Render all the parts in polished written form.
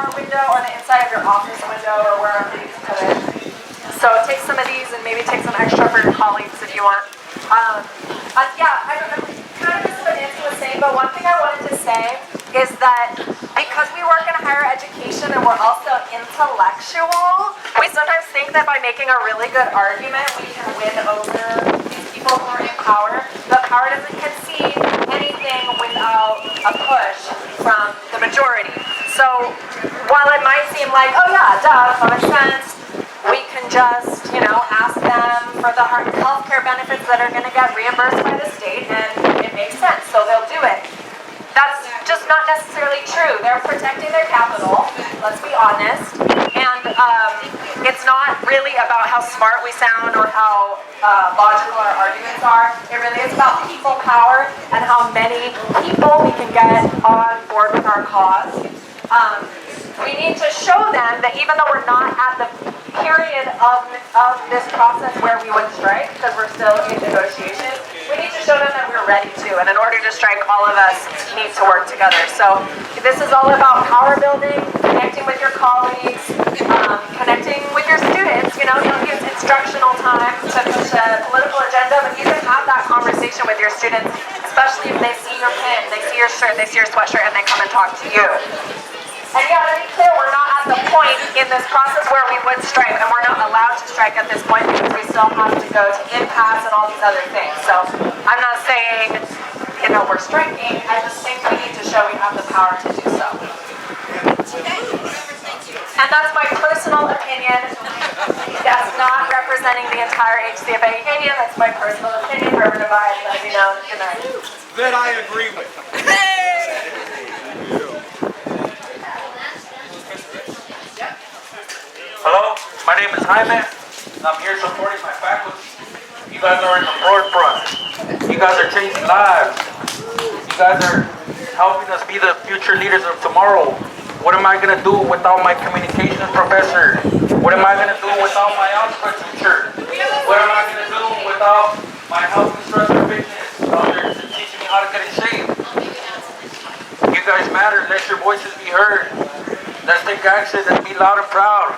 shower window or the inside of your office window or wherever you can put it. So take some of these and maybe take some extra for your colleagues if you want. Yeah, I'm kind of just what Nancy was saying, but one thing I wanted to say is that because we work in higher education and we're also intellectual, we sometimes think that by making a really good argument, we can win over these people who are in power. But power doesn't concede anything without a push from the majority. So while it might seem like, oh yeah, duh, common sense, we can just, ask them for the healthcare benefits that are going to get reimbursed by the state, and it makes sense, so they'll do it. That's just not necessarily true. They're protecting their capital, let's be honest, and it's not really about how smart we sound or how logical our arguments are. It really is about people power and how many people we can get on board with our cause. We need to show them that even though we're not at the period of this process where we would strike, because we're still in negotiations, we need to show them that we're ready to. And in order to strike, all of us need to work together. So this is all about power building, connecting with your colleagues, connecting with your students. Don't use instructional time to push a political agenda, but you can have that conversation with your students, especially if they see your pin, they see your shirt, they see your sweatshirt, and they come and talk to you. And yeah, to be clear, we're not at the point in this process where we would strike, and we're not allowed to strike at this point because we still have to go to impasse and all these other things. So I'm not saying, we're striking. I just think we need to show we have the power to do so. And that's my personal opinion. That's not representing the entire HCFA union. That's my personal opinion. Whoever divides, let me know. Good night. That I agree with. Hello, my name is Jaime. I'm here supporting my faculty. You guys are in the forefront. You guys are changing lives. You guys are helping us be the future leaders of tomorrow. What am I going to do without my communications professor? What am I going to do without my algebra teacher? What am I going to do without my health instructor fitness? They're teaching me how to get in shape. You guys matter. Let your voices be heard. Let's take action. Let's be loud and proud.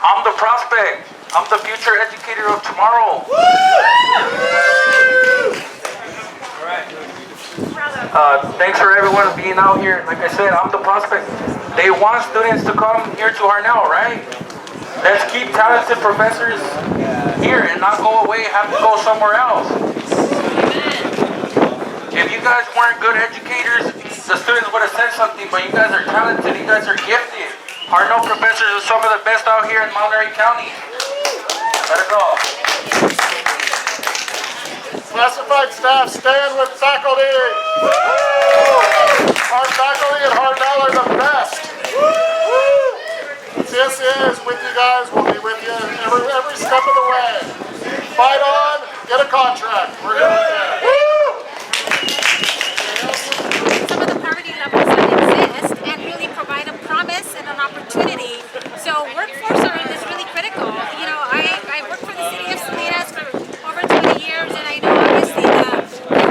I'm the prospect. I'm the future educator of tomorrow. Thanks for everyone being out here. Like I said, I'm the prospect. They want students to come here to Hartnell, right? Let's keep talented professors here and not go away, have to go somewhere else. If you guys weren't good educators, the students would have said something, but you guys are talented, you guys are gifted. Hartnell professors are some of the best out here in Montemayor County. Let it go. Classified staff, stand with faculty. Our faculty at Hartnell are the best. This is with you guys. We'll be with you every step of the way. Fight on, get a contract. We're here with you. Some of the poverty levels that exist and really provide a promise and an opportunity. So workforce is really critical. I worked for the city of Soledad for over 20 years, and I know obviously the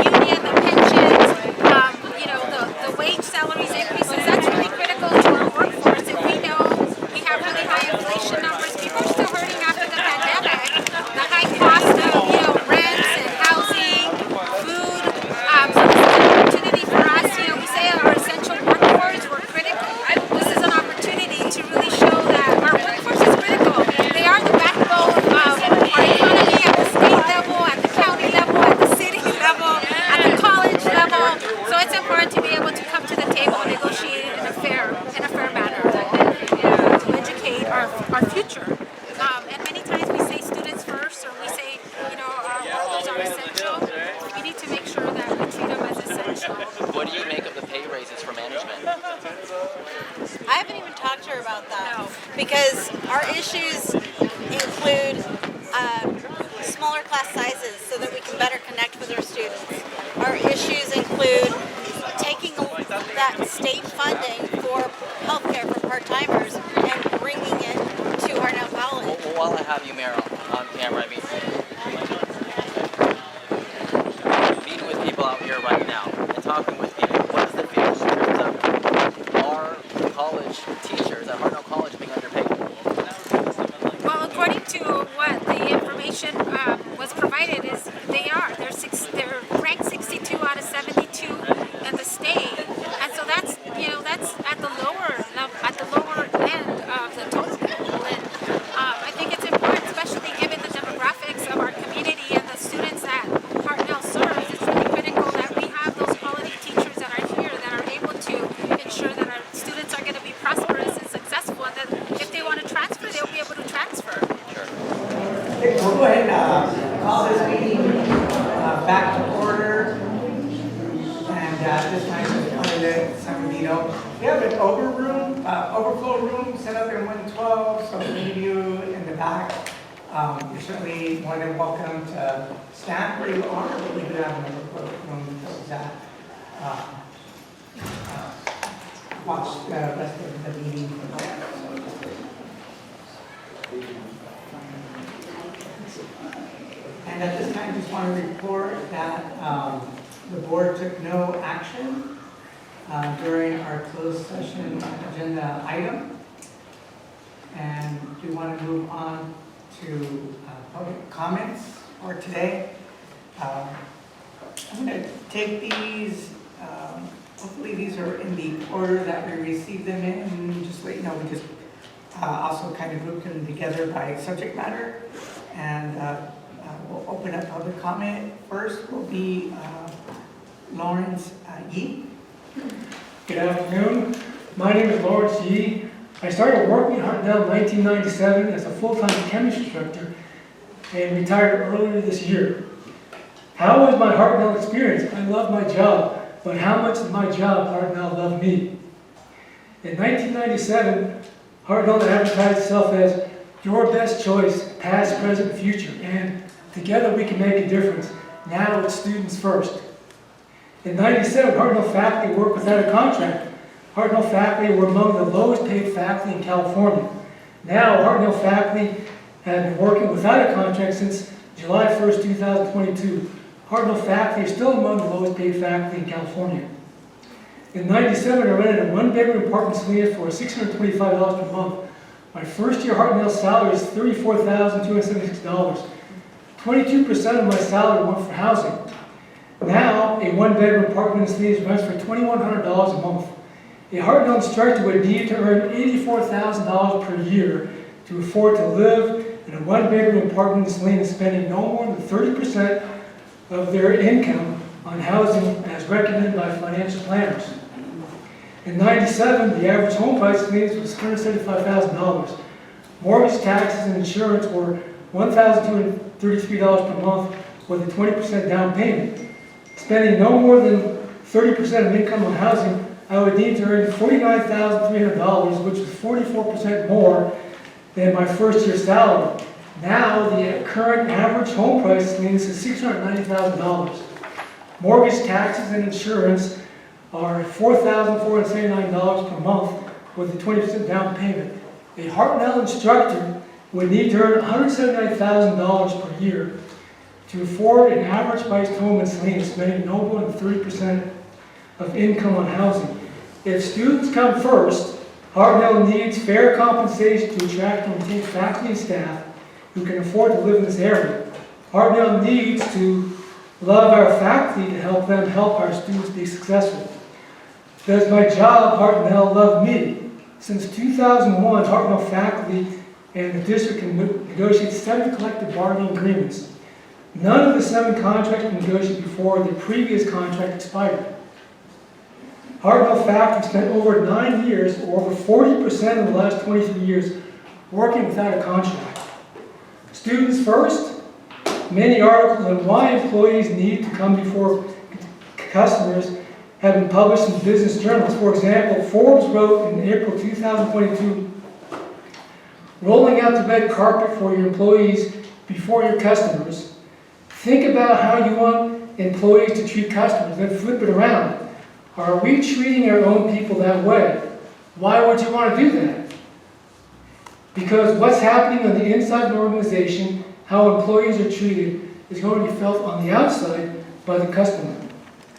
union, the pensions, the wage salaries increases, that's really critical to our workforce. And we know we have really high inflation numbers. People are still hurting after the pandemic. The high cost of rents and housing, food. So this is an opportunity for us. We say our essential workforce, we're critical. This is an opportunity to really show that our workforce is critical. They are the backbone of our economy at the state level, at the county level, at the city level, at the college level. So it's important to be able to come to the table and negotiate it in a fair manner to educate our future. And many times we say students first, or we say our workers are essential. We need to make sure that we treat them as essential. What do you make of the pay raises for management? I haven't even talked to her about that. No. Because our issues include smaller class sizes so that we can better connect with our students. Our issues include taking that state funding for healthcare for part-timers and bringing it to Hartnell College. Well, while I have you, Meryl, on camera, meeting with people out here right now and talking with people, what is the feeling in terms of our college teachers at Hartnell College being underpaid? Well, according to what the information was provided, is they're ranked 62 out of 72 in the state, and so that's at the lower end of the total pool. And I think it's important, especially given the demographics of our community and the students that Hartnell serves. It's really critical that we have those quality teachers that are here that are able to ensure that our students are going to be prosperous and successful, and that if they want to transfer, they'll be able to transfer. Okay, we'll go ahead and call this meeting back to order. And this time, just wanted to some know, we have an overflow room set up in 112, so any of you in the back, you're certainly more than welcome to stand where you are, but we do have an overflow room that watch the rest of the meeting from there. And at this time, just want to report that the board took no action during our closed session agenda item. And we want to move on to public comments for today. I'm going to take these, hopefully these are in the order that we received them in, and just let you know, we just also kind of grouped them together by subject matter. And we'll open up public comment. First will be Lawrence Yee. Good afternoon. My name is Lawrence Yee. I started working at Hartnell in 1997 as a full-time chemistry instructor and retired earlier this year. How was my Hartnell experience? I love my job, but how much did my job, Hartnell, love me? In 1997, Hartnell advertised itself as your best choice, past, present, future, and together we can make a difference. Now it's students first. In 97, Hartnell faculty worked without a contract. Hartnell faculty were among the lowest paid faculty in California. Now, Hartnell faculty have been working without a contract since July 1st, 2022. Hartnell faculty are still among the lowest paid faculty in California. In 97, I rented a one-bedroom apartment in Salinas for $625 per month. My first year Hartnell salary is $34,276. 22% of my salary went for housing. Now, a one-bedroom apartment in Salinas rents for $2,100 a month. A Hartnell instructor would need to earn $84,000 per year to afford to live in a one-bedroom apartment in Salinas, spending no more than 30% of their income on housing as recommended by financial planners. In 97, the average home price in Salinas was $175,000. Mortgage, taxes, and insurance were $1,233 per month with a 20% down payment. Spending no more than 30% of income on housing, I would need to earn $49,300, which is 44% more than my first year salary. Now, the current average home price means is $690,000. Mortgage, taxes, and insurance are $4,479 per month with a 20% down payment. A Hartnell instructor would need to earn $179,000 per year to afford an average priced home in Salinas, spending no more than 30% of income on housing. If students come first, Hartnell needs fair compensation to attract and retain faculty and staff who can afford to live in this area. Hartnell needs to love our faculty to help them help our students be successful. Does my job, Hartnell, love me? Since 2001, Hartnell faculty and the district can negotiate 7 collective bargaining agreements. None of the 7 contracts were negotiated before the previous contract expired. Hartnell faculty spent over 9 years, or over 40% of the last 23 years, working without a contract. Students first, many articles on why employees need to come before customers have been published in business journals. For example, Forbes wrote in April 2022, rolling out the red carpet for your employees before your customers. Think about how you want employees to treat customers, then flip it around. Are we treating our own people that way? Why would you want to do that? Because what's happening on the inside of an organization, how employees are treated, is going to be felt on the outside by the customer.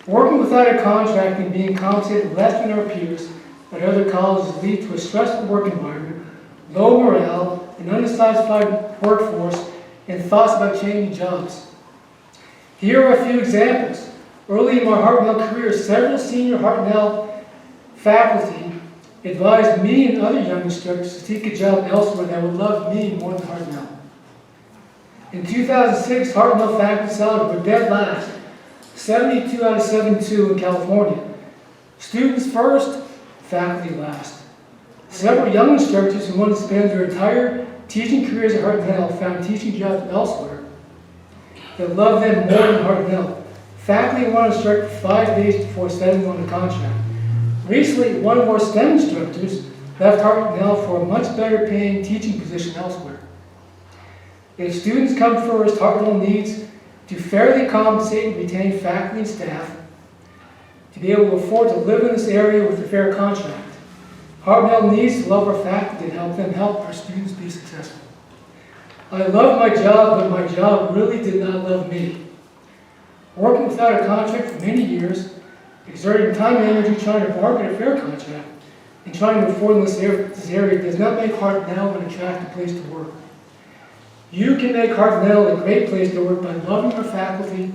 Working without a contract and being compensated less than our peers at other colleges lead to a stressful work environment, low morale, an unsatisfied workforce, and thoughts about changing jobs. Here are a few examples. Early in my Hartnell career, several senior Hartnell faculty advised me and other young instructors to seek a job elsewhere that would love me more than Hartnell. In 2006, Hartnell faculty salaries were dead last, 72 out of 72 in California. Students first, faculty last. Several young instructors who wanted to spend their entire teaching careers at Hartnell found teaching jobs elsewhere that loved them more than Hartnell. Faculty wanted to instruct for 5 days before settling on the contract. Recently, one of our STEM instructors left Hartnell for a much better paying teaching position elsewhere. If students come first, Hartnell needs to fairly compensate and retain faculty and staff to be able to afford to live in this area with a fair contract. Hartnell needs to love our faculty and help them help our students be successful. I love my job, but my job really did not love me. Working without a contract for many years, exerting time and energy trying to bargain a fair contract, and trying to afford in this area does not make Hartnell an attractive place to work. You can make Hartnell a great place to work by loving our faculty,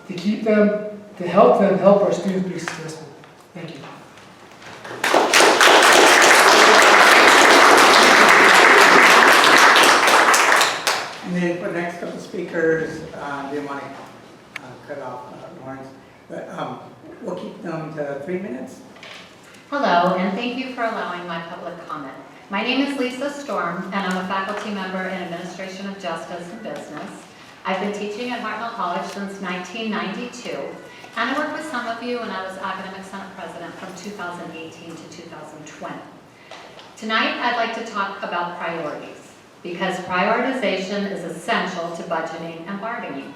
to keep them, to help them help our students be successful. Thank you. And then for the next couple speakers, they want to cut off Lawrence, but we'll keep them to 3 minutes. Hello, and thank you for allowing my public comment. My name is Lisa Storm, and I'm a faculty member in Administration of Justice and Business. I've been teaching at Hartnell College since 1992, and I worked with some of you when I was Academic Senate President from 2018 to 2020. Tonight, I'd like to talk about priorities, because prioritization is essential to budgeting and bargaining.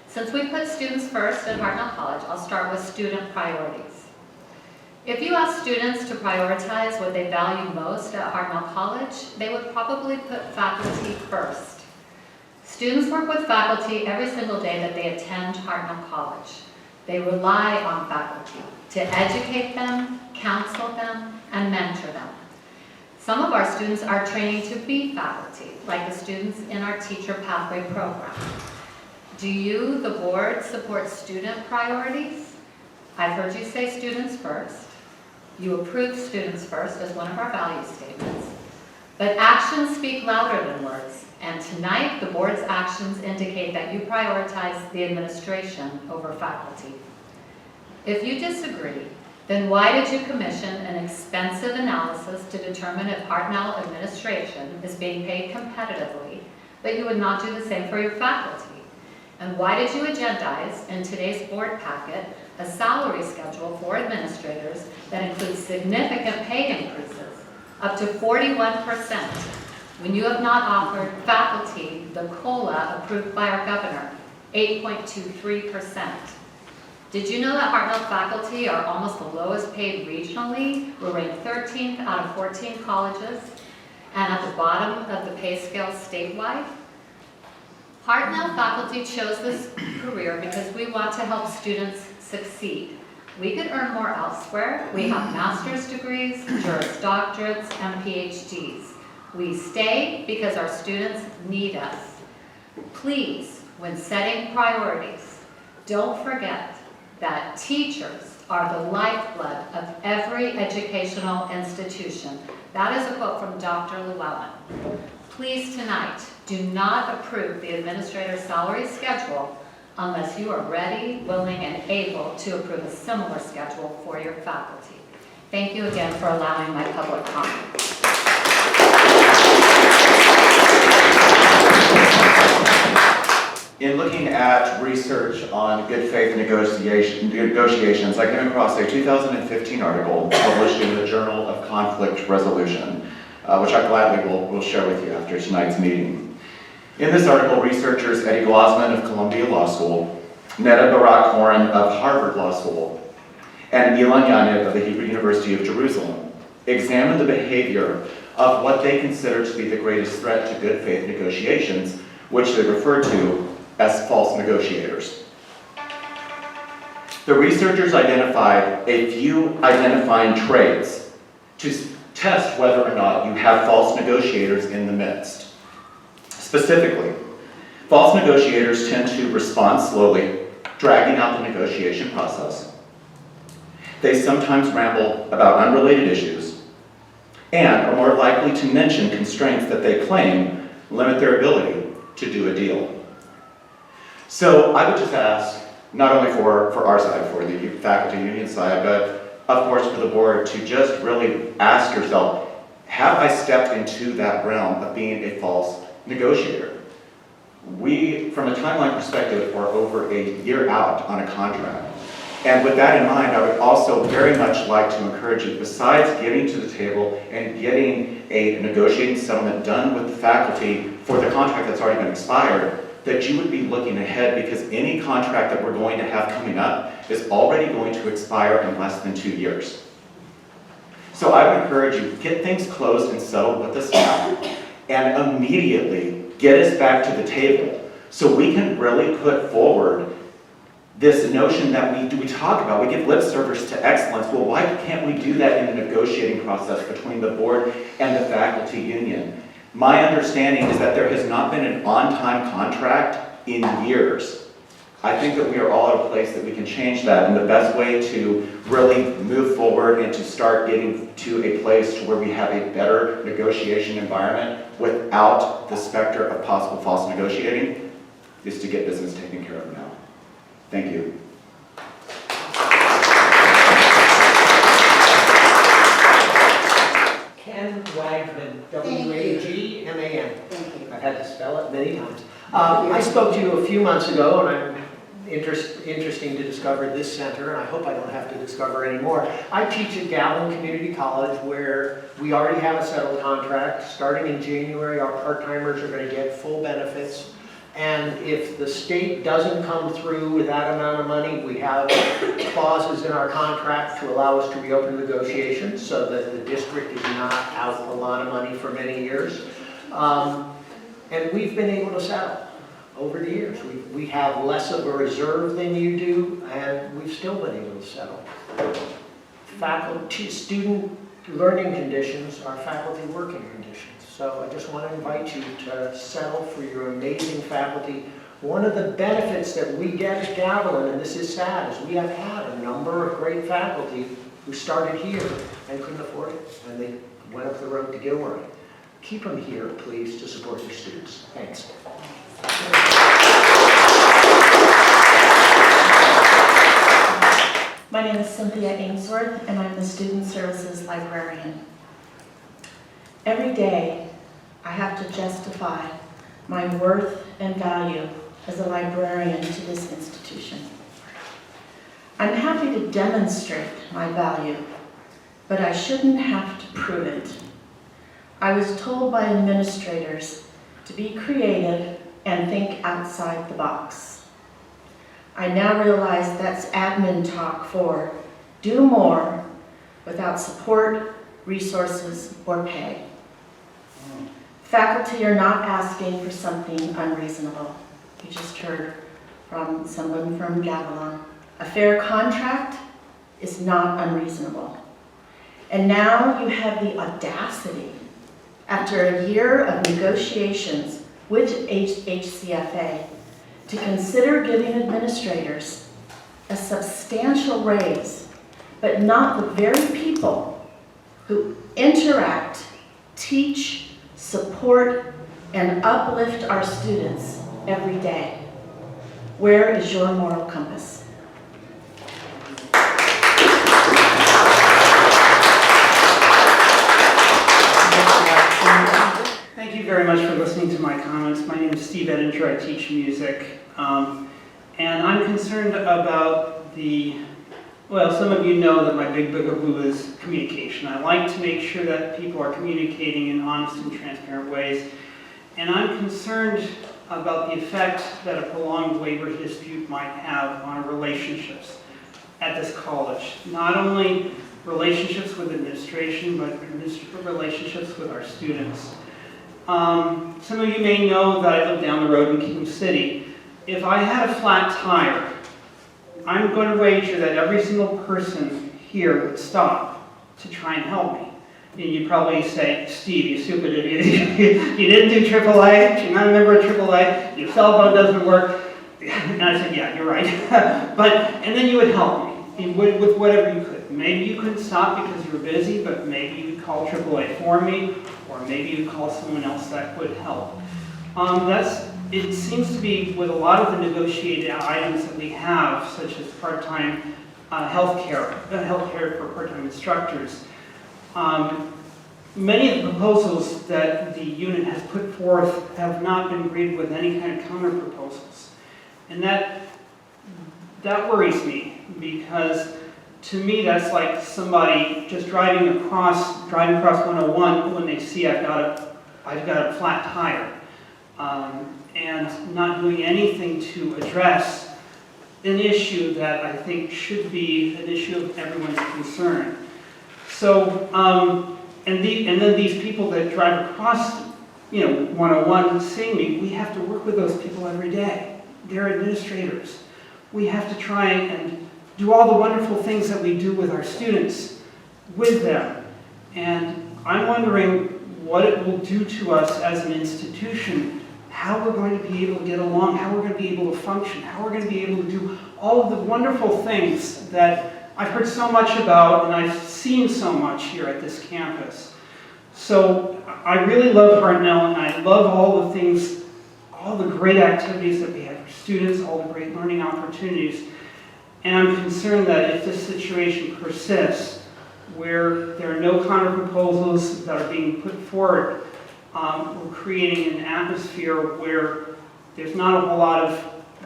Since we put students first at Hartnell College, I'll start with student priorities. If you ask students to prioritize what they value most at Hartnell College, they would probably put faculty first. Students work with faculty every single day that they attend Hartnell College. They rely on faculty to educate them, counsel them, and mentor them. Some of our students are training to be faculty, like the students in our Teacher Pathway program. Do you, the board, support student priorities? I've heard you say students first. You approve students first as one of our value statements. But actions speak louder than words, and tonight the board's actions indicate that you prioritize the administration over faculty. If you disagree, then why did you commission an expensive analysis to determine if Hartnell administration is being paid competitively, but you would not do the same for your faculty? And why did you agendize in today's board packet a salary schedule for administrators that includes significant pay increases, up to 41%, when you have not offered faculty the COLA approved by our governor, 8.23%? Did you know that Hartnell faculty are almost the lowest paid regionally? We're ranked 13th out of 14 colleges and at the bottom of the pay scale statewide. Hartnell faculty chose this career because we want to help students succeed. We could earn more elsewhere. We have master's degrees, Juris Doctorates, and PhDs. We stay because our students need us. Please, when setting priorities, don't forget that teachers are the lifeblood of every educational institution. That is a quote from Dr. Llewellyn. Please tonight, do not approve the administrator's salary schedule unless you are ready, willing, and able to approve a similar schedule for your faculty. Thank you again for allowing my public comment. In looking at research on good faith negotiations, I came across a 2015 article published in the Journal of Conflict Resolution, which I gladly will share with you after tonight's meeting. In this article, researchers Eddie Glasman of Columbia Law School, Neda Barak-Horan of Harvard Law School, and Ilan Yaniv of the Hebrew University of Jerusalem examined the behavior of what they consider to be the greatest threat to good faith negotiations, which they refer to as false negotiators. The researchers identified a few identifying traits to test whether or not you have false negotiators in the midst. Specifically, false negotiators tend to respond slowly, dragging out the negotiation process. They sometimes ramble about unrelated issues and are more likely to mention constraints that they claim limit their ability to do a deal. So I would just ask, not only for our side, for the faculty union side, but of course for the board, to just really ask yourself, have I stepped into that realm of being a false negotiator? We, from a timeline perspective, are over a year out on a contract. And with that in mind, I would also very much like to encourage you, besides getting to the table and getting a negotiating settlement done with the faculty for the contract that's already been expired, that you would be looking ahead, because any contract that we're going to have coming up is already going to expire in less than 2 years. So I would encourage you, get things closed and settled with the staff, and immediately get us back to the table so we can really put forward this notion that we talk about, we give lip service to excellence. Well, why can't we do that in the negotiating process between the board and the faculty union? My understanding is that there has not been an on-time contract in years. I think that we are all at a place that we can change that, and the best way to really move forward and to start getting to a place to where we have a better negotiation environment without the specter of possible false negotiating is to get business taken care of now. Thank you. Ken Wagman, W-A-G-M-A-N. I've had to spell it many times. I spoke to you a few months ago, and I'm interesting to discover this center, and I hope I don't have to discover any more. I teach at Gatlin Community College, where we already have a settled contract. Starting in January, our part-timers are going to get full benefits. And if the state doesn't come through with that amount of money, we have clauses in our contract to allow us to reopen negotiations so that the district is not out a lot of money for many years. And we've been able to settle over the years. We have less of a reserve than you do, and we've still been able to settle. Faculty, student learning conditions are faculty working conditions. So I just want to invite you to settle for your amazing faculty. One of the benefits that we get at Gatlin, and this is sad, is we have had a number of great faculty who started here and couldn't afford it, and they went up the road to Gilroy. Keep them here, please, to support your students. Thanks. My name is Cynthia Ainsworth, and I'm the Student Services Librarian. Every day, I have to justify my worth and value as a librarian to this institution. I'm happy to demonstrate my value, but I shouldn't have to prove it. I was told by administrators to be creative and think outside the box. I now realize that's admin talk for do more without support, resources, or pay. Faculty are not asking for something unreasonable. You just heard from someone from Gatlin. A fair contract is not unreasonable. And now you have the audacity, after a year of negotiations with HCFA, to consider giving administrators a substantial raise, but not the very people who interact, teach, support, and uplift our students every day. Where is your moral compass? Thank you very much for listening to my comments. My name is Steve Edinger. I teach music. And I'm concerned about well, some of you know that my big bugaboo is communication. I like to make sure that people are communicating in honest and transparent ways. And I'm concerned about the effect that a prolonged labor dispute might have on relationships at this college. Not only relationships with administration, but relationships with our students. Some of you may know that I live down the road in King City. If I had a flat tire, I'm going to wager that every single person here would stop to try and help me. And you'd probably say, Steve, you stupid idiot, you didn't do AAA, you're not a member of AAA, your cell phone doesn't work. And I said, yeah, you're right. And then you would help me with whatever you could. Maybe you couldn't stop because you were busy, but maybe you'd call AAA for me, or maybe you'd call someone else that would help. It seems to be with a lot of the negotiated items that we have, such as part-time healthcare for part-time instructors. Many of the proposals that the unit has put forth have not been greeted with any kind of counter-proposals. And that worries me, because to me that's like somebody just driving across 101 when they see I've got a flat tire. And not doing anything to address an issue that I think should be an issue of everyone's concern. So, and then these people that drive across, 101 seeing me, we have to work with those people every day. They're administrators. We have to try and do all the wonderful things that we do with our students with them. And I'm wondering what it will do to us as an institution, how we're going to be able to get along, how we're going to be able to function, how we're going to be able to do all of the wonderful things that I've heard so much about and I've seen so much here at this campus. So I really love Hartnell, and I love all the things, all the great activities that we have for students, all the great learning opportunities. And I'm concerned that if this situation persists, where there are no counter proposals that are being put forward, we're creating an atmosphere where there's not a whole lot of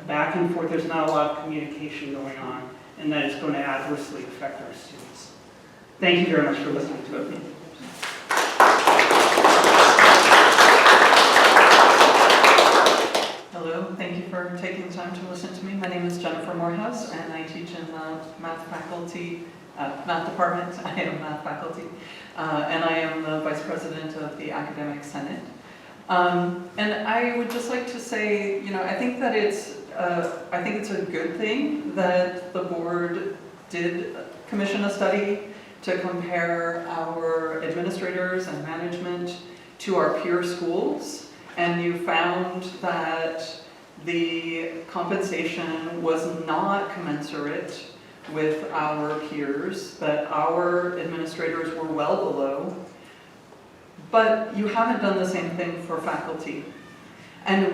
back and forth, there's not a lot of communication going on, and that it's going to adversely affect our students. Thank you very much for listening to me. Hello, thank you for taking the time to listen to me. My name is Jennifer Morehouse, and I teach in the math faculty, math department. I am math faculty, and I am the vice president of the Academic Senate. And I would just like to say, I think that it's a good thing that the board did commission a study to compare our administrators and management to our peer schools. And you found that the compensation was not commensurate with our peers, that our administrators were well below. But you haven't done the same thing for faculty. And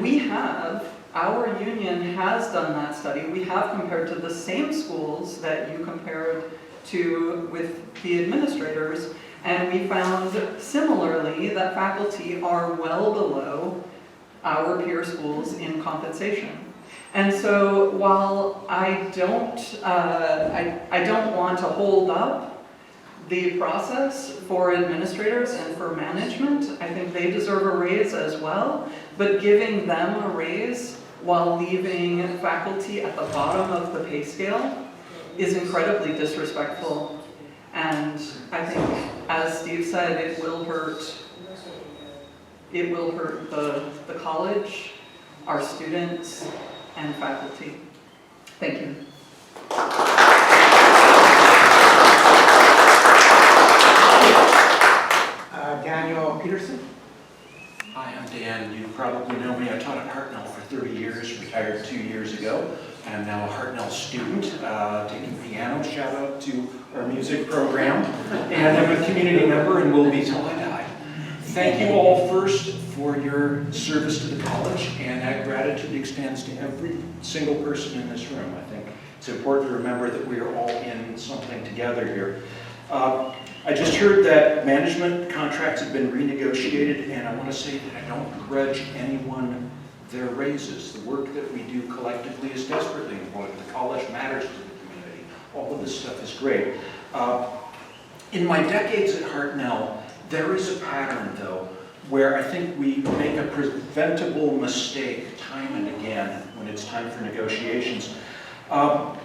our union has done that study. We have compared to the same schools that you compared to with the administrators, and we found similarly that faculty are well below our peer schools in compensation. And so while I don't want to hold up the process for administrators and for management, I think they deserve a raise as well, but giving them a raise while leaving faculty at the bottom of the pay scale is incredibly disrespectful. And I think, as Steve said, it will hurt the college, our students, and faculty. Thank you. Daniel Peterson. Hi, I'm Dan. You probably know me. I taught at Hartnell for 30 years, retired 2 years ago. I'm now a Hartnell student, taking piano. Shout out to our music program. And I'm a community member and will be till I die. Thank you all first for your service to the college, and that gratitude extends to every single person in this room. I think it's important to remember that we are all in something together here. I just heard that management contracts have been renegotiated, and I want to say that I don't begrudge anyone their raises. The work that we do collectively is desperately important. The college matters to the community. All of this stuff is great. In my decades at Hartnell, there is a pattern, though, where I think we make a preventable mistake time and again when it's time for negotiations. I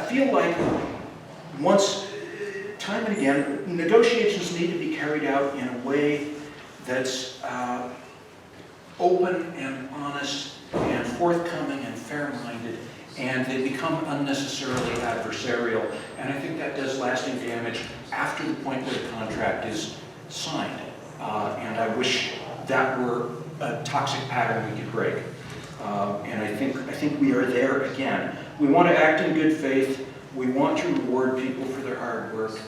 feel like time and again, negotiations need to be carried out in a way that's open and honest and forthcoming and fair-minded and they become unnecessarily adversarial, and I think that does lasting damage after the point where the contract is signed. And I wish that were a toxic pattern we could break. And I think we are there again. We want to act in good faith. We want to reward people for their hard work.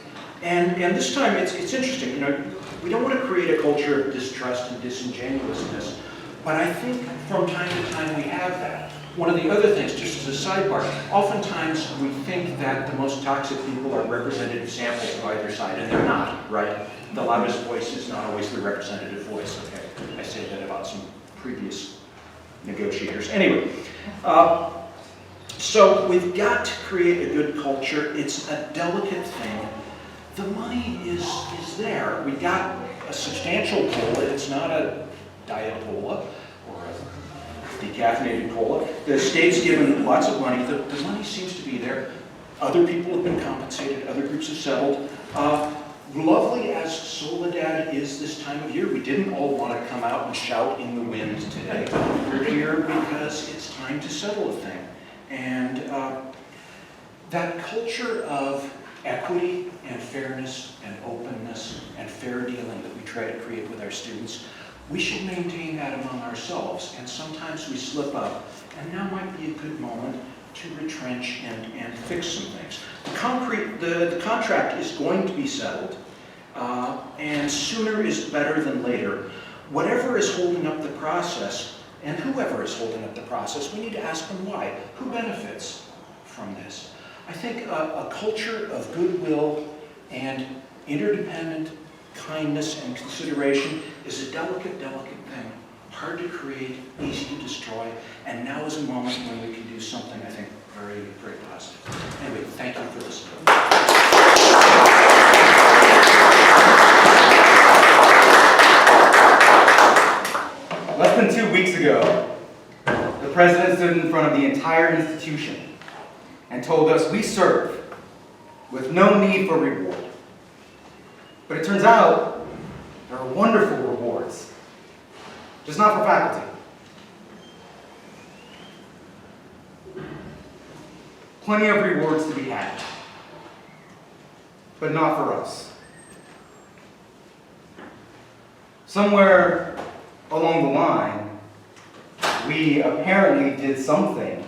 And this time, it's interesting. You know, we don't want to create a culture of distrust and disingenuousness, but I think from time to time we have that. One of the other things, just as a sidebar, oftentimes we think that the most toxic people are representative samples of either side, and they're not, right? The loudest voice is not always the representative voice, okay? I say that about some previous negotiators. Anyway, so we've got to create a good culture. It's a delicate thing. The money is there. We got a substantial cola. It's not a diet cola or a decaffeinated cola. The state's given lots of money. The money seems to be there. Other people have been compensated. Other groups have settled. Lovely as Soledad is this time of year, we didn't all want to come out and shout in the wind today. We're here because it's time to settle a thing. And that culture of equity and fairness and openness and fair dealing that we try to create with our students, we should maintain that among ourselves. And sometimes we slip up, and now might be a good moment to retrench and fix some things. The contract is going to be settled, and sooner is better than later. Whatever is holding up the process, and whoever is holding up the process, we need to ask them why. Who benefits from this? I think a culture of goodwill and interdependent kindness and consideration is a delicate, delicate thing. Hard to create, easy to destroy, and now is a moment when we can do something, I think, very, very positive. Anyway, thank you for listening. Less than 2 weeks ago, the president stood in front of the entire institution and told us we serve with no need for reward. But it turns out there are wonderful rewards, just not for faculty. Plenty of rewards to be had, but not for us. Somewhere along the line, we apparently did something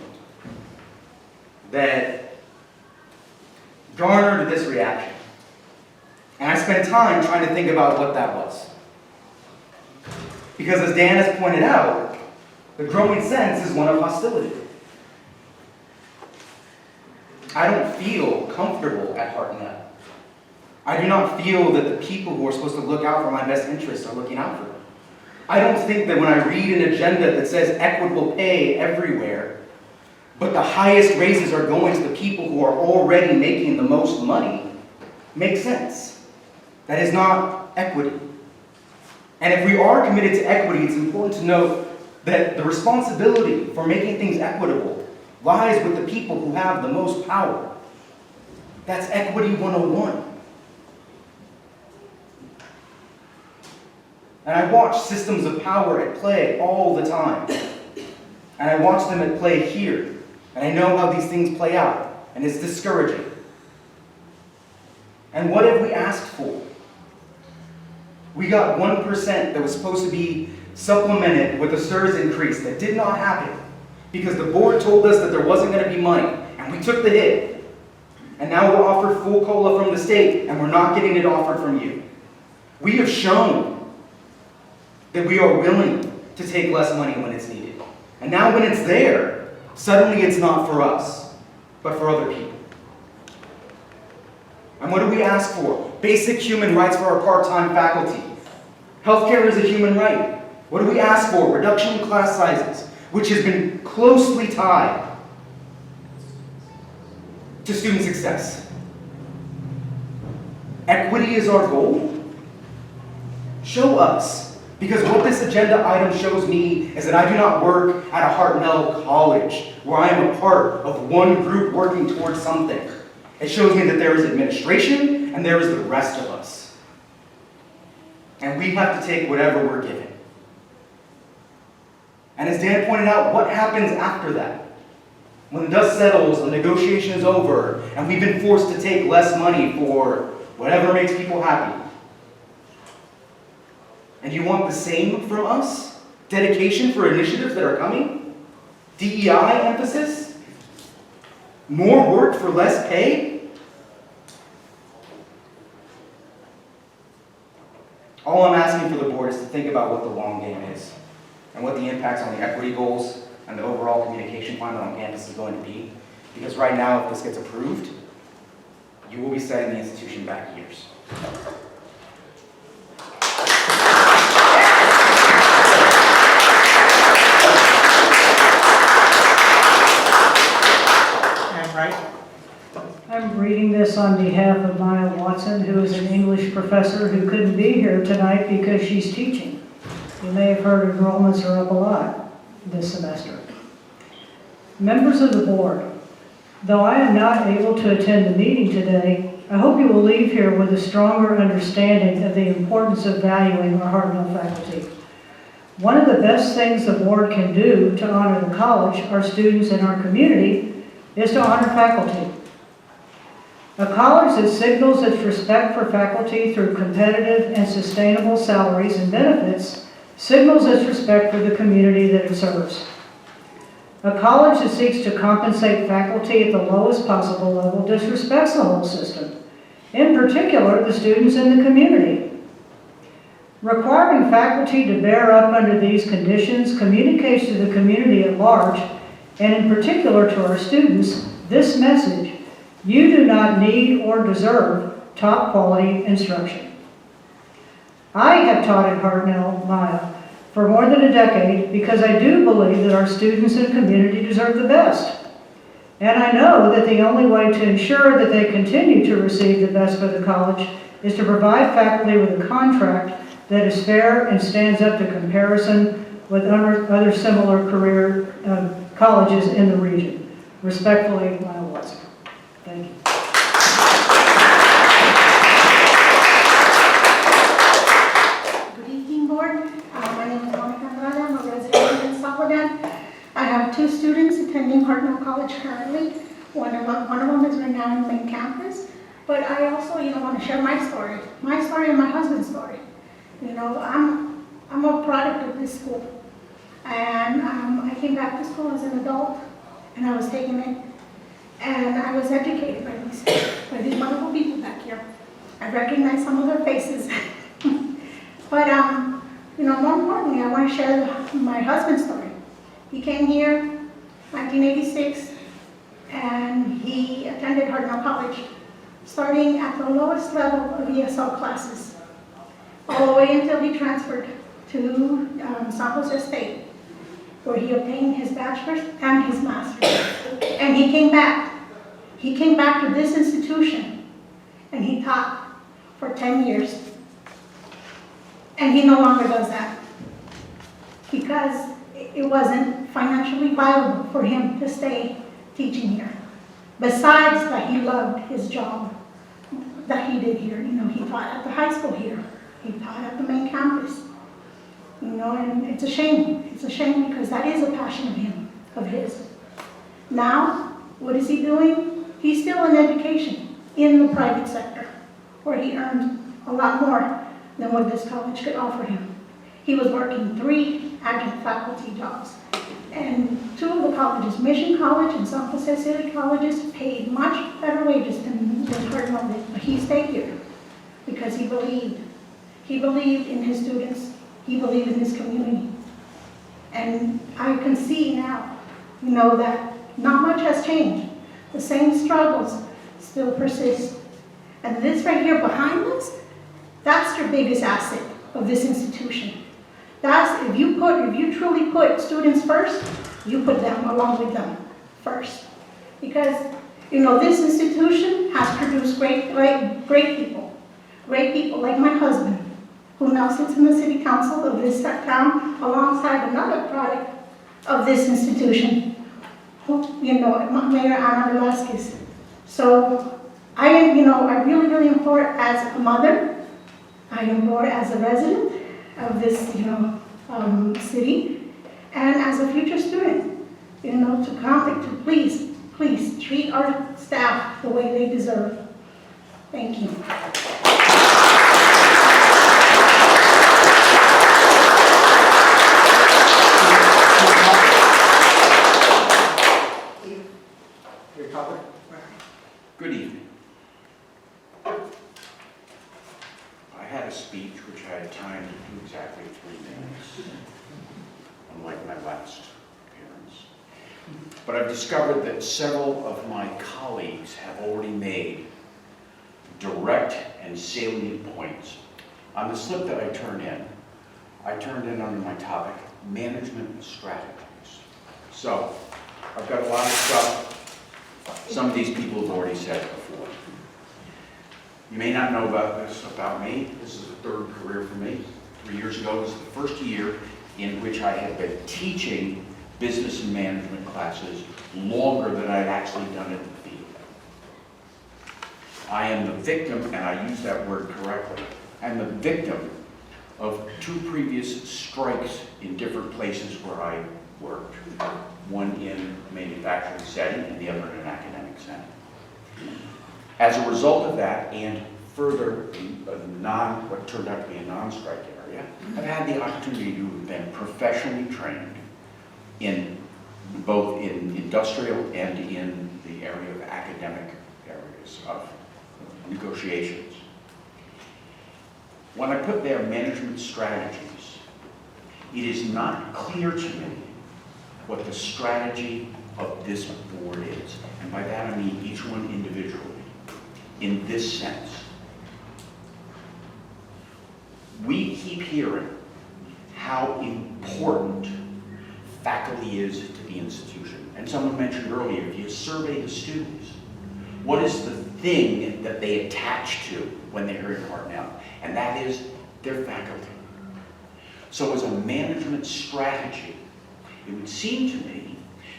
that garnered this reaction. And I spent time trying to think about what that was. Because as Dan has pointed out, the growing sense is one of hostility. I don't feel comfortable at Hartnell. I do not feel that the people who are supposed to look out for my best interests are looking out for me. I don't think that when I read an agenda that says equitable pay everywhere, but the highest raises are going to the people who are already making the most money, makes sense. That is not equity. And if we are committed to equity, it's important to note that the responsibility for making things equitable lies with the people who have the most power. That's Equity 101. And I watch systems of power at play all the time. And I watch them at play here. And I know how these things play out. And it's discouraging. And what have we asked for? We got 1% that was supposed to be supplemented with a SERS increase that did not happen because the board told us that there wasn't going to be money, and we took the hit. And now we're offered full COLA from the state, and we're not getting it offered from you. We have shown that we are willing to take less money when it's needed. And now when it's there, suddenly it's not for us, but for other people. And what do we ask for? Basic human rights for our part-time faculty. Healthcare is a human right. What do we ask for? Reduction in class sizes, which has been closely tied to student success. Equity is our goal? Show us. Because what this agenda item shows me is that I do not work at a Hartnell college where I am a part of one group working towards something. It shows me that there is administration and there is the rest of us. And we have to take whatever we're given. And as Dan pointed out, what happens after that? When the dust settles, the negotiation is over, and we've been forced to take less money for whatever makes people happy. And you want the same from us? Dedication for initiatives that are coming? DEI emphasis? More work for less pay? All I'm asking for the board is to think about what the long game is and what the impacts on the equity goals and the overall communication climate on campus is going to be. Because right now, if this gets approved, you will be setting the institution back years. I'm reading this on behalf of Maya Watson, who is an English professor who couldn't be here tonight because she's teaching. You may have heard enrollments are up a lot this semester. Members of the board, though I am not able to attend the meeting today, I hope you will leave here with a stronger understanding of the importance of valuing our Hartnell faculty. One of the best things the board can do to honor the college, our students, and our community is to honor faculty. A college that signals its respect for faculty through competitive and sustainable salaries and benefits signals its respect for the community that it serves. A college that seeks to compensate faculty at the lowest possible level disrespects the whole system, in particular the students in the community. Requiring faculty to bear up under these conditions communicates to the community at large, and in particular to our students, this message: you do not need or deserve top quality instruction. I have taught at Hartnell, Maya, for more than a decade because I do believe that our students and community deserve the best. And I know that the only way to ensure that they continue to receive the best for the college is to provide faculty with a contract that is fair and stands up to comparison with other similar career colleges in the region. Respectfully, Maya Watson. Thank you. Good evening, board. My name is Alejandra. I'm a resident in Soledad. I have two students attending Hartnell College currently. One of them is right now in the main campus. But I also, want to share my story and my husband's story. I'm a product of this school. And I came back to school as an adult, and I was taken in. And I was educated by these wonderful people back here. I recognize some of their faces. But, more importantly, I want to share my husband's story. He came here in 1986, and he attended Hartnell College, starting at the lowest level of ESL classes, all the way until he transferred to San Jose State, where he obtained his bachelor's and his master's. And he came back. He came back to this institution, and he taught for 10 years. And he no longer does that because it wasn't financially viable for him to stay teaching here. Besides that, he loved his job that he did here. He taught at the high school here. He taught at the main campus. And it's a shame. It's a shame because that is a passion of his. Now, what is he doing? He's still in education in the private sector, where he earned a lot more than what this college could offer him. He was working 3 adjunct faculty jobs. And 2 of the colleges, Mission College and San Jose City colleges, paid much better wages than Hartnell did. But he stayed here because he believed. He believed in his students. He believed in his community. And I can see now, that not much has changed. The same struggles still persist. And this right here behind us, that's your biggest asset of this institution. That's, if you truly put students first, you put them along with them first. Because, this institution has produced great people. Great people like my husband, who now sits in the city council of this town alongside another product of this institution, Mayor Ana Velasquez. So I really implore as a mother, I implore as a resident of this, city, and as a future student, you know, to contact, to please treat our staff the way they deserve. Thank you. Good evening. I had a speech which I had time to do exactly 3 minutes, unlike my last appearance. But I've discovered that several of my colleagues have already made direct and salient points. On the slip that I turned in under my topic, management strategies. So, I've got a lot of stuff some of these people have already said before. You may not know about this about me. This is the 3rd career for me. 3 years ago was the first year in which I had been teaching business and management classes longer than I'd actually done it in the field. I am the victim, and I use that word correctly, I'm the victim of 2 previous strikes in different places where I worked. One in a manufacturing setting and the other in an academic setting. As a result of that, and further what turned out to be a non-strike area, I've had the opportunity to have been professionally trained in both in industrial and in the area of academic areas of negotiations. When I put there management strategies, it is not clear to me what the strategy of this board is. And by that I mean each one individually, in this sense. We keep hearing how important faculty is to the institution. And someone mentioned earlier, if you survey the students, what is the thing that they attach to when they're here at Hartnell? And that is their faculty. So as a management strategy, it would seem to me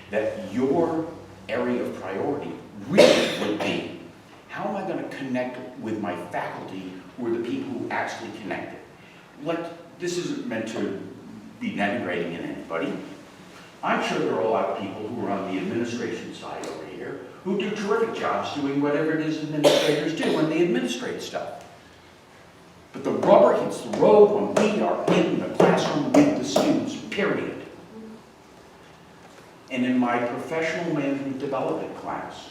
that your area of priority really would be, how am I going to connect with my faculty who are the people who actually connect it? This isn't meant to be denigrating in anybody. I'm sure there are a lot of people who are on the administration side over here who do terrific jobs doing whatever it is administrators do when they administrate stuff. But the rubber hits the road when we are in the classroom with the students, period. And in my professional management development class,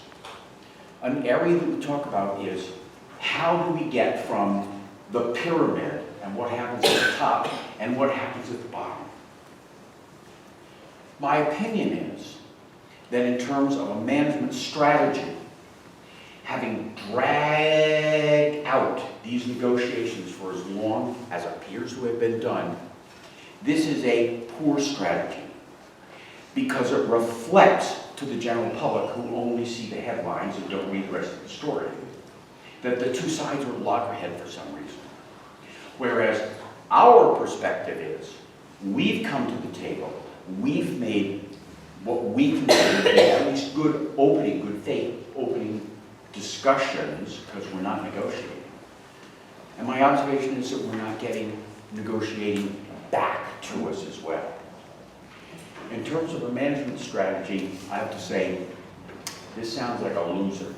an area that we talk about is how do we get from the pyramid and what happens at the top and what happens at the bottom. My opinion is that in terms of a management strategy, having dragged out these negotiations for as long as appears to have been done, this is a poor strategy because it reflects to the general public who only see the headlines and don't read the rest of the story that the 2 sides are loggerhead for some reason. Whereas our perspective is, we've come to the table, we've made what we consider to be at least good faith opening discussions, because we're not negotiating. And my observation is that we're not getting negotiating back to us as well. In terms of a management strategy, I have to say, this sounds like a loser.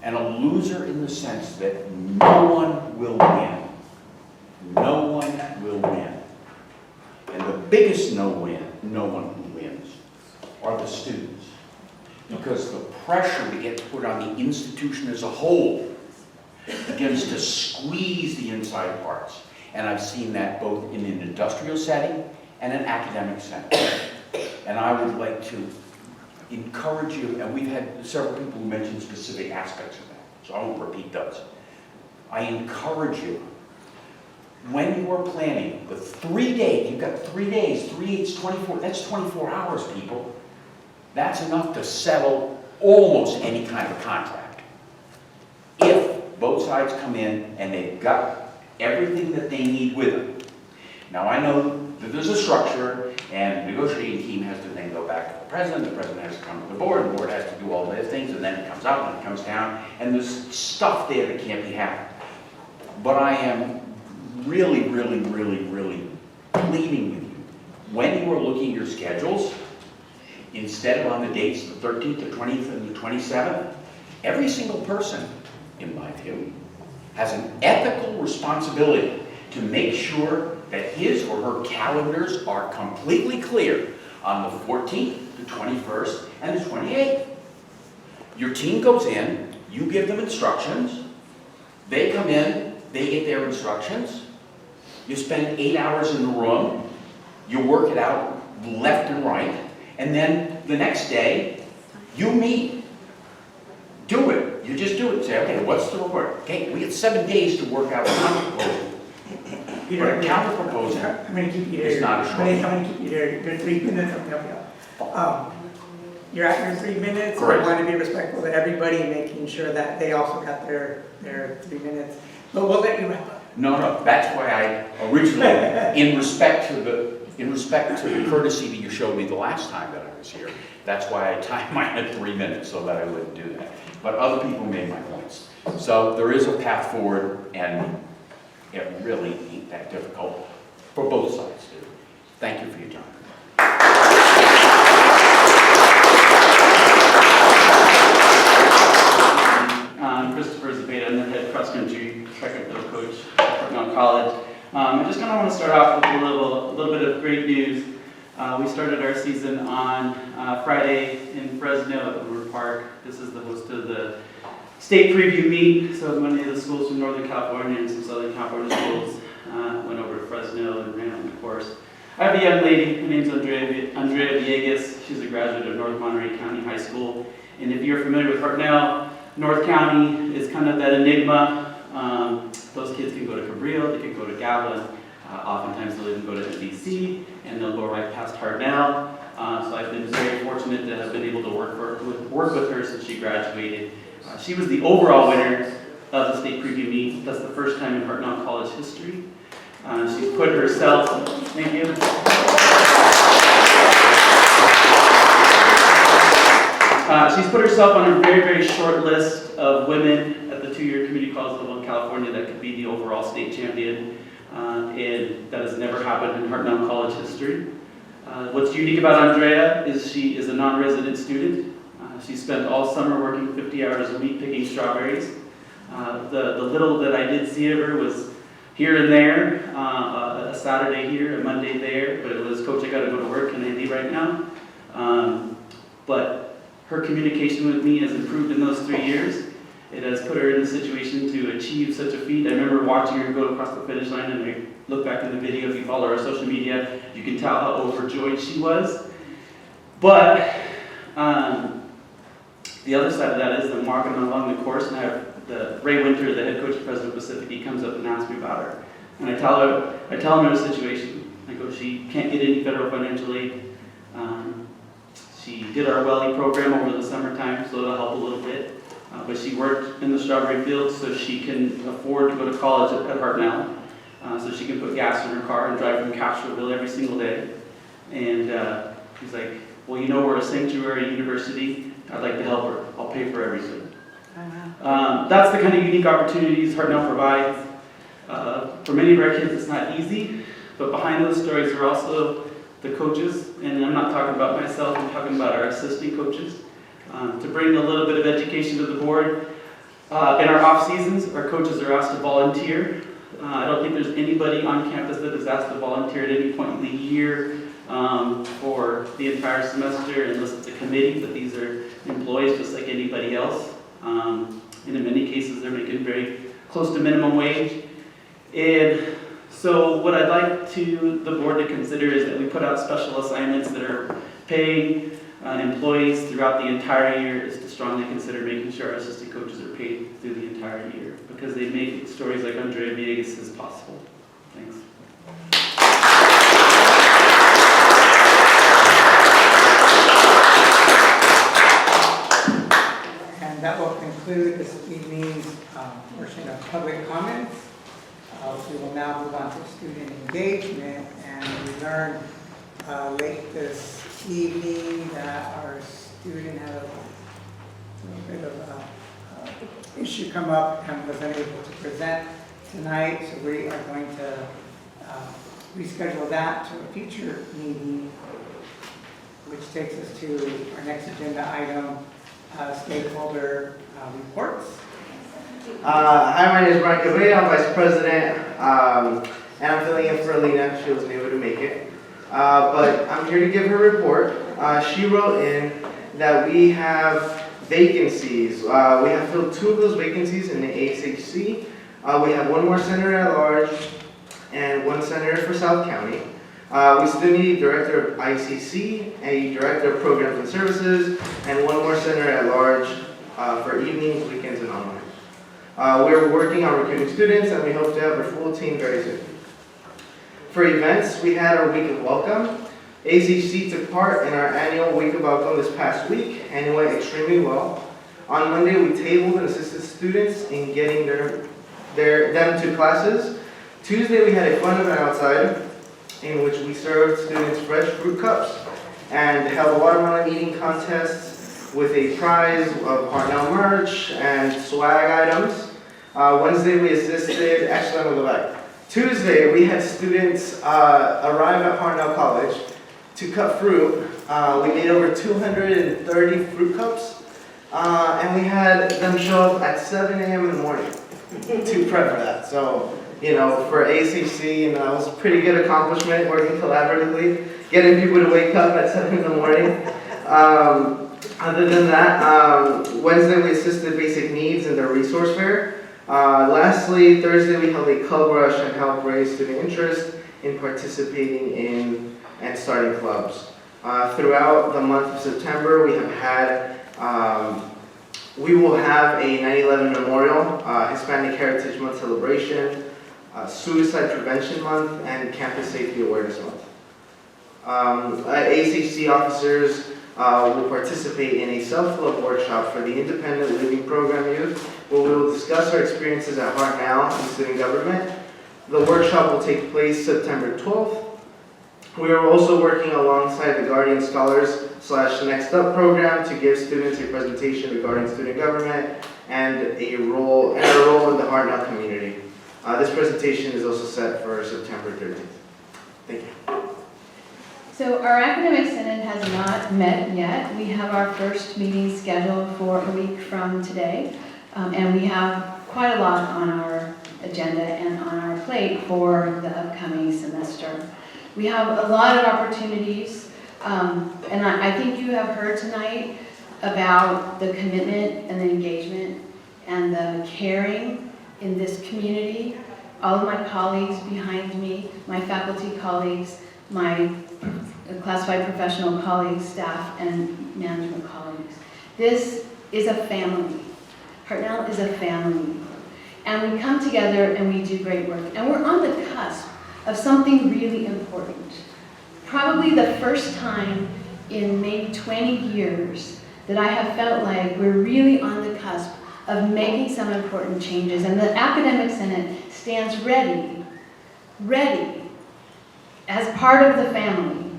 And a loser in the sense that no one will win. No one will win. And the biggest no one who wins are the students. Because the pressure that gets put on the institution as a whole begins to squeeze the inside parts. And I've seen that both in an industrial setting and an academic setting. And I would like to encourage you, and we've had several people who mentioned specific aspects of that, so I won't repeat those. I encourage you, when you are planning the 3 days, you've got 3 days, 3 8's 24, that's 24 hours, people. That's enough to settle almost any kind of contract. If both sides come in and they've got everything that they need with them. Now I know that there's a structure and the negotiating team has to then go back to the president has to come to the board has to do all those things, and then it comes out and it comes down, and there's stuff there that can't be happened. But I am really, really, really, really pleading with you, when you are looking at your schedules, instead of on the dates, the 13th, the 20th, and the 27th, every single person, in my view, has an ethical responsibility to make sure that his or her calendars are completely clear on the 14th, the 21st, and the 28th. Your team goes in, you give them instructions, they come in, they get their instructions, you spend 8 hours in the room, you work it out left and right, and then the next day, you meet. Do it. You just do it. Say, okay, what's the report? Okay, we get 7 days to work out a counter proposal. But a counter proposal I'm going to keep you there. is not a short. I'm going to keep you there. Your 3 minutes, I'm going to help you out. You're at your 3 minutes. Correct. I want to be respectful to everybody, making sure that they also got their 3 minutes. But we'll let you wrap up. No, that's why I originally, in respect to the courtesy that you showed me the last time that I was here, that's why I timed mine at 3 minutes so that I wouldn't do that. But other people made my points. So there is a path forward, and it really ain't that difficult for both sides, dude. Thank you for your time. I'm Christopher Zabeta. I'm the head cross-country track and field coach at Hartnell College. I just kind of want to start off with a little bit of great news. We started our season on Friday in Fresno at Woodward Park. This is the host of the state preview meet. So many of the schools from Northern California and some Southern California schools went over to Fresno and ran on the course. I have a young lady. Her name's Andrea Villegas. She's a graduate of North Monterey County High School. And if you're familiar with Hartnell, North County is kind of that enigma. Those kids can go to Cabrillo, they can go to Gatlin. Oftentimes they'll even go to NBC, and they'll go right past Hartnell. So I've been very fortunate to have been able to work with her since she graduated. She was the overall winner of the state preview meet. That's the first time in Hartnell College history. She's put herself, thank you. She's put herself on a very, very short list of women at the 2-year community college level in California that could be the overall state champion. And that has never happened in Hartnell College history. What's unique about Andrea is she is a non-resident student. She spent all summer working 50 hours a week picking strawberries. The little that I did see of her was here and there, a Saturday here, a Monday there, but it was, Coach, I gotta go to work, can I leave right now? But her communication with me has improved in those 3 years. It has put her in a situation to achieve such a feat. I remember watching her go across the finish line, and I look back in the video. If you follow our social media, you can tell how overjoyed she was. But the other side of that is I'm walking along the course, and I have Ray Winter, the head coach of President Pacific. He comes up and asks me about her, and I tell him her situation. I go, she can't get any federal financial aid. She did our Welly program over the summertime, so it'll help a little bit. But she worked in the strawberry fields so she can afford to go to college at Hartnell. So she can put gas in her car and drive from Castroville every single day. And he's like, well, you know, we're a sanctuary university. I'd like to help her. I'll pay for everything. That's the kind of unique opportunities Hartnell provides. For many of our kids, it's not easy. But behind those stories are also the coaches. And I'm not talking about myself. I'm talking about our assistant coaches. To bring a little bit of education to the board. In our off seasons, our coaches are asked to volunteer. I don't think there's anybody on campus that is asked to volunteer at any point in the year for the entire semester, unless it's a committee, but these are employees just like anybody else. And in many cases, they're making very close to minimum wage. And so what I'd like the board to consider is that we put out special assignments that are paying employees throughout the entire year, is to strongly consider making sure our assistant coaches are paid through the entire year, because they make stories like Andrea Villegas possible. Thanks. And that will conclude this evening's portion of public comments. We will now move on to student engagement, and we learned late this evening that our student had a little bit of an issue come up and was unable to present tonight, so we are going to reschedule that to a future meeting. which takes us to our next agenda item, stakeholder reports. Hi, my name is Margaret. I'm Vice President, and I'm filling in for Alina. She wasn't able to make it. But I'm here to give her a report. She wrote in that we have vacancies. We have filled 2 of those vacancies in the ASHC. We have 1 more senator at large and 1 senator for South County. We still need a director of ICC, a director of programs and services, and 1 more senator at large for evenings, weekends, and online. We're working on recruiting students, and we hope to have our full team very soon. For events, we had our week of welcome. ACC took part in our annual week of welcome this past week, and it went extremely well. On Monday, we tabled and assisted students in getting them to classes. Tuesday, we had a fun event outside in which we served students fresh fruit cups and held watermelon eating contests with a prize of Hartnell merch and swag items. Wednesday, we assisted, actually I'm gonna go back. Tuesday, we had students arrive at Hartnell College to cut fruit. We made over 230 fruit cups, and we had them show up at 7 a.m. in the morning to prep for that. So, you know, for ACC, you know, it was a pretty good accomplishment working collaboratively, getting people to wake up at 7 in the morning. Other than that, Wednesday we assisted basic needs in their resource fair. Lastly, Thursday we held a club rush and helped raise student interest in participating in and starting clubs. Throughout the month of September, we have had, we will have a 9/11 Memorial, Hispanic Heritage Month celebration, Suicide Prevention Month, and Campus Safety Awareness Month. ACC officers will participate in a self-love workshop for the Independent Living Program youth, where we will discuss our experiences at Hartnell and student government. The workshop will take place September 12th. We are also working alongside the Guardian Scholars / Next Up program to give students a presentation regarding student government and a role in the Hartnell community. This presentation is also set for September 13th. Thank you. So our academic senate has not met yet. We have our first meeting scheduled for a week from today, and we have quite a lot on our agenda and on our plate for the upcoming semester. We have a lot of opportunities, and I think you have heard tonight about the commitment and the engagement and the caring in this community. All of my colleagues behind me, my faculty colleagues, my classified professional colleagues, staff, and management colleagues. This is a family. Hartnell is a family. And we come together and we do great work. And we're on the cusp of something really important. Probably the first time in maybe 20 years that I have felt like we're really on the cusp of making some important changes. And the Academic Senate stands ready as part of the family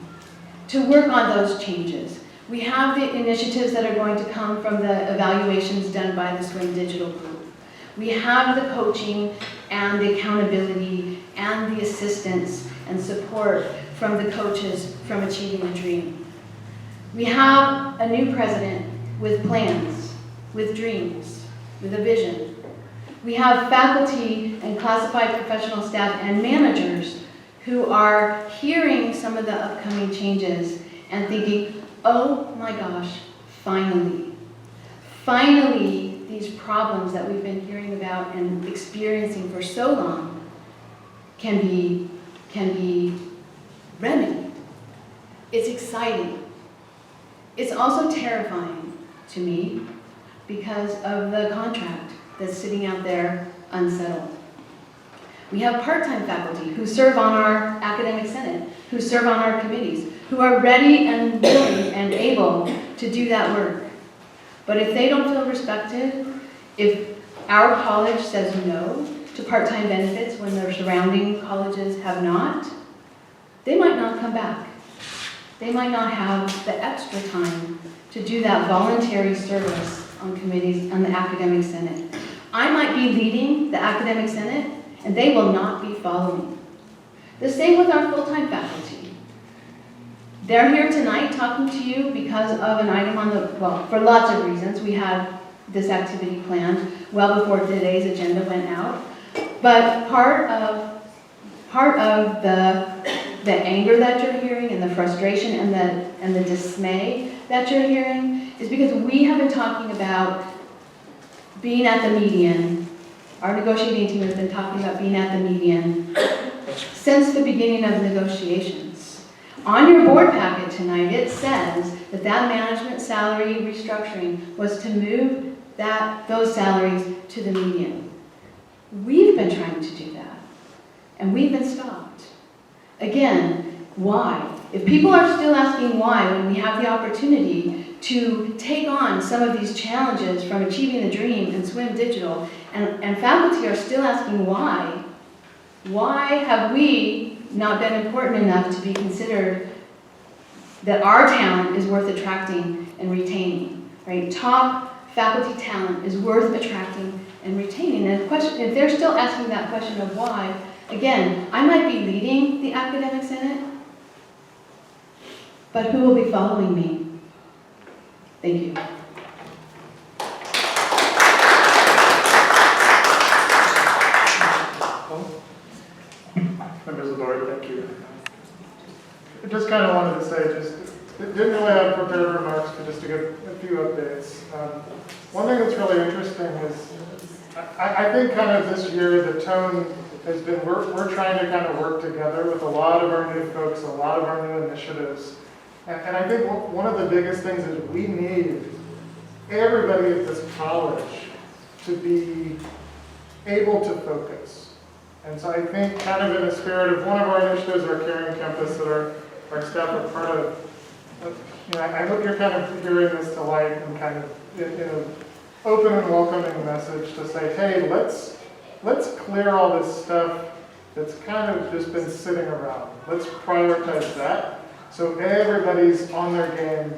to work on those changes. We have the initiatives that are going to come from the evaluations done by the SWIM Digital Group. We have the coaching and the accountability and the assistance and support from the coaches from Achieving a Dream. We have a new president with plans, with dreams, with a vision. We have faculty and classified professional staff and managers who are hearing some of the upcoming changes and thinking, oh my gosh, finally, these problems that we've been hearing about and experiencing for so long can be remedied. It's exciting. It's also terrifying to me because of the contract that's sitting out there unsettled. We have part-time faculty who serve on our academic senate, who serve on our committees, who are ready and willing and able to do that work. But if they don't feel respected, if our college says no to part-time benefits when their surrounding colleges have not, they might not come back. They might not have the extra time to do that voluntary service on committees and the academic senate. I might be leading the academic senate, and they will not be following. The same with our full-time faculty. They're here tonight talking to you because of an item on the, well, for lots of reasons. We had this activity planned well before today's agenda went out. But part of the anger that you're hearing and the frustration and the dismay that you're hearing is because we have been talking about being at the median. Our negotiating team has been talking about being at the median since the beginning of the negotiations. On your board packet tonight, it says that management salary restructuring was to move those salaries to the median. We've been trying to do that, and we've been stopped. Again, why? If people are still asking why when we have the opportunity to take on some of these challenges from Achieving the Dream and Swim Digital, and faculty are still asking why have we not been important enough to be considered that our talent is worth attracting and retaining, right? Top faculty talent is worth attracting and retaining. And if they're still asking that question of why, again, I might be leading the academic senate, but who will be following me? Thank you. Members of the board, thank you. I just kind of wanted to say, didn't really have prepared remarks, but just to give a few updates. One thing that's really interesting is, I think kind of this year the tone has been, we're trying to kind of work together with a lot of our new folks, a lot of our new initiatives. And I think one of the biggest things is we need everybody at this college to be able to focus. And so I think kind of in the spirit of one of our initiatives, our Caring Campus, that our staff are part of, I hope you're kind of hearing this to light and kind of in an open and welcoming message to say, hey, let's clear all this stuff that's kind of just been sitting around. Let's prioritize that so everybody's on their game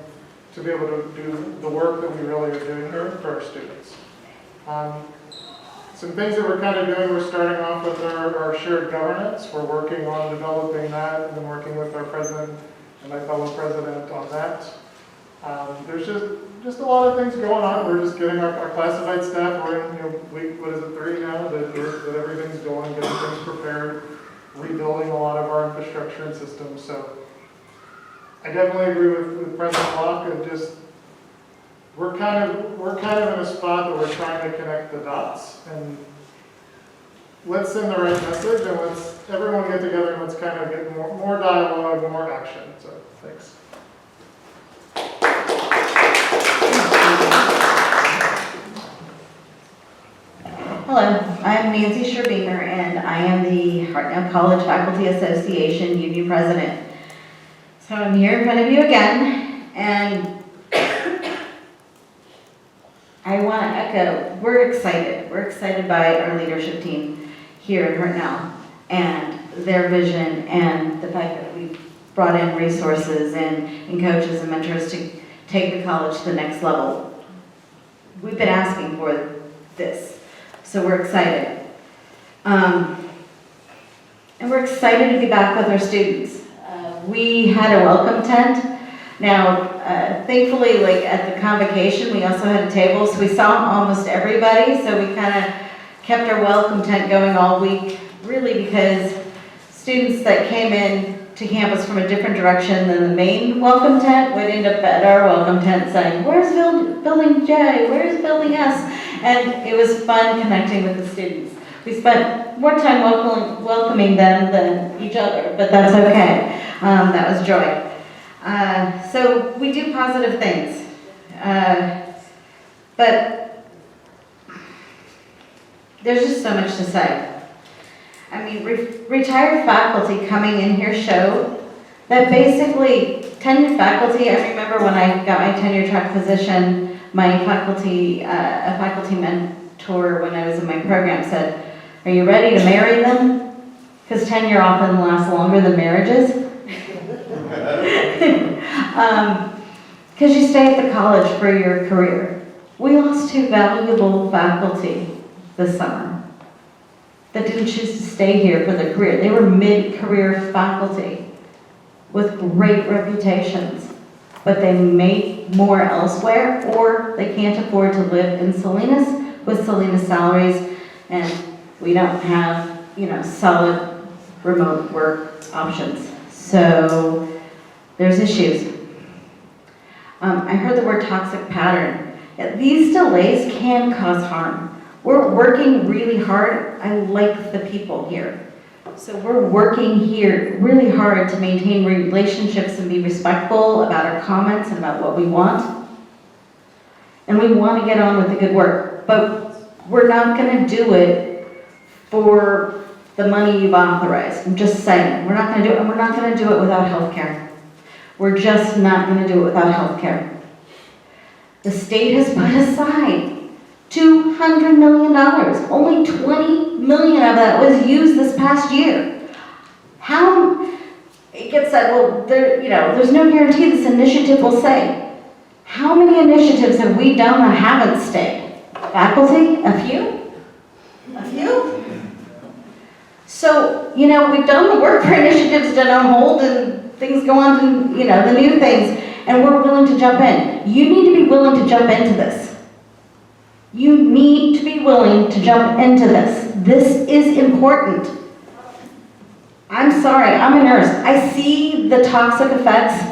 to be able to do the work that we really are doing here for our students. Some things that we're kind of doing, we're starting off with our shared governance. We're working on developing that and then working with our president and my fellow president on that. There's just a lot of things going on. We're just getting our classified staff. We're in week, what is it, 3 now, that everything's going, getting things prepared, rebuilding a lot of our infrastructure and systems. So I definitely agree with President Locke and just we're kind of in a spot that we're trying to connect the dots and let's send the right message and let's everyone get together and let's kind of get more dialogue, more action. So thanks. Hello, I'm Nancy Scherbinger and I am the Hartnell College Faculty Association Union President. So I'm here in front of you again and I want to echo, we're excited by our leadership team here at Hartnell and their vision and the fact that we've brought in resources and coaches and mentors to take the college to the next level. We've been asking for this, so we're excited. And we're excited to be back with our students. We had a welcome tent. Now, thankfully, like at the convocation, we also had a table, so we saw almost everybody, so we kind of kept our welcome tent going all week, really because students that came in to campus from a different direction than the main welcome tent would end up at our welcome tent saying, where's building J, where's building S? And it was fun connecting with the students. We spent more time welcoming them than each other, but that's okay. That was joy. So we do positive things, but there's just so much to say. I mean, retired faculty coming in here showed that basically tenured faculty, I remember when I got my tenure track position, my faculty, a faculty mentor when I was in my program said, are you ready to marry them? Because tenure often lasts longer than marriages. Because you stay at the college for your career. We lost 2 valuable faculty this summer that didn't choose to stay here for their career. They were mid-career faculty. with great reputations, but they make more elsewhere, or they can't afford to live in Salinas with Salinas salaries, and we don't have, solid remote work options. So there's issues. I heard the word toxic pattern. These delays can cause harm. We're working really hard. I like the people here. So we're working here really hard to maintain relationships and be respectful about our comments and about what we want. And we want to get on with the good work, but we're not going to do it for the money you've authorized. I'm just saying, we're not going to do it, and we're not going to do it without health care. We're just not going to do it without health care. The state has put aside $200 million. Only $20 million of that was used this past year. How, it gets said, well, there's no guarantee this initiative will stay. How many initiatives have we done that haven't stayed? Faculty? A few? A few? So, we've done the work for initiatives done on hold and things go on to, the new things, and we're willing to jump in. You need to be willing to jump into this. You need to be willing to jump into this. This is important. I'm sorry, I'm a nurse. I see the toxic effects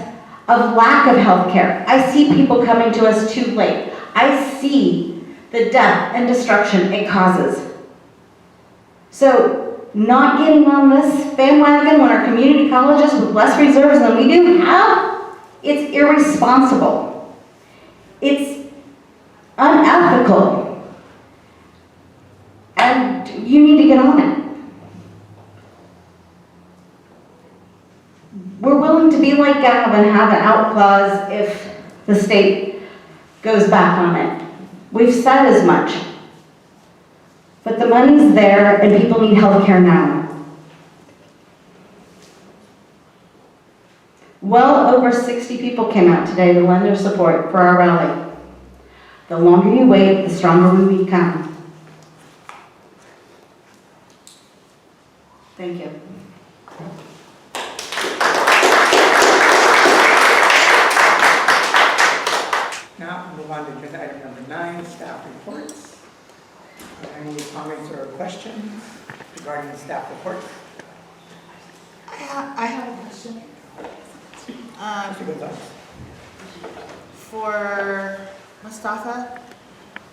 of lack of health care. I see people coming to us too late. I see the death and destruction it causes. So, not getting on this bandwagon when our community colleges with less reserves than we do have, it's irresponsible. It's unethical. And you need to get on it. We're willing to be like Gav and have an out clause if the state goes back on it. We've said as much. But the money's there and people need health care now. Well over 60 people came out today to lend their support for our rally. The longer you wait, the stronger we become. Thank you. Now, move on to agenda item number 9, staff reports. Any comments or questions regarding the staff reports? I have a question. For Mustafa,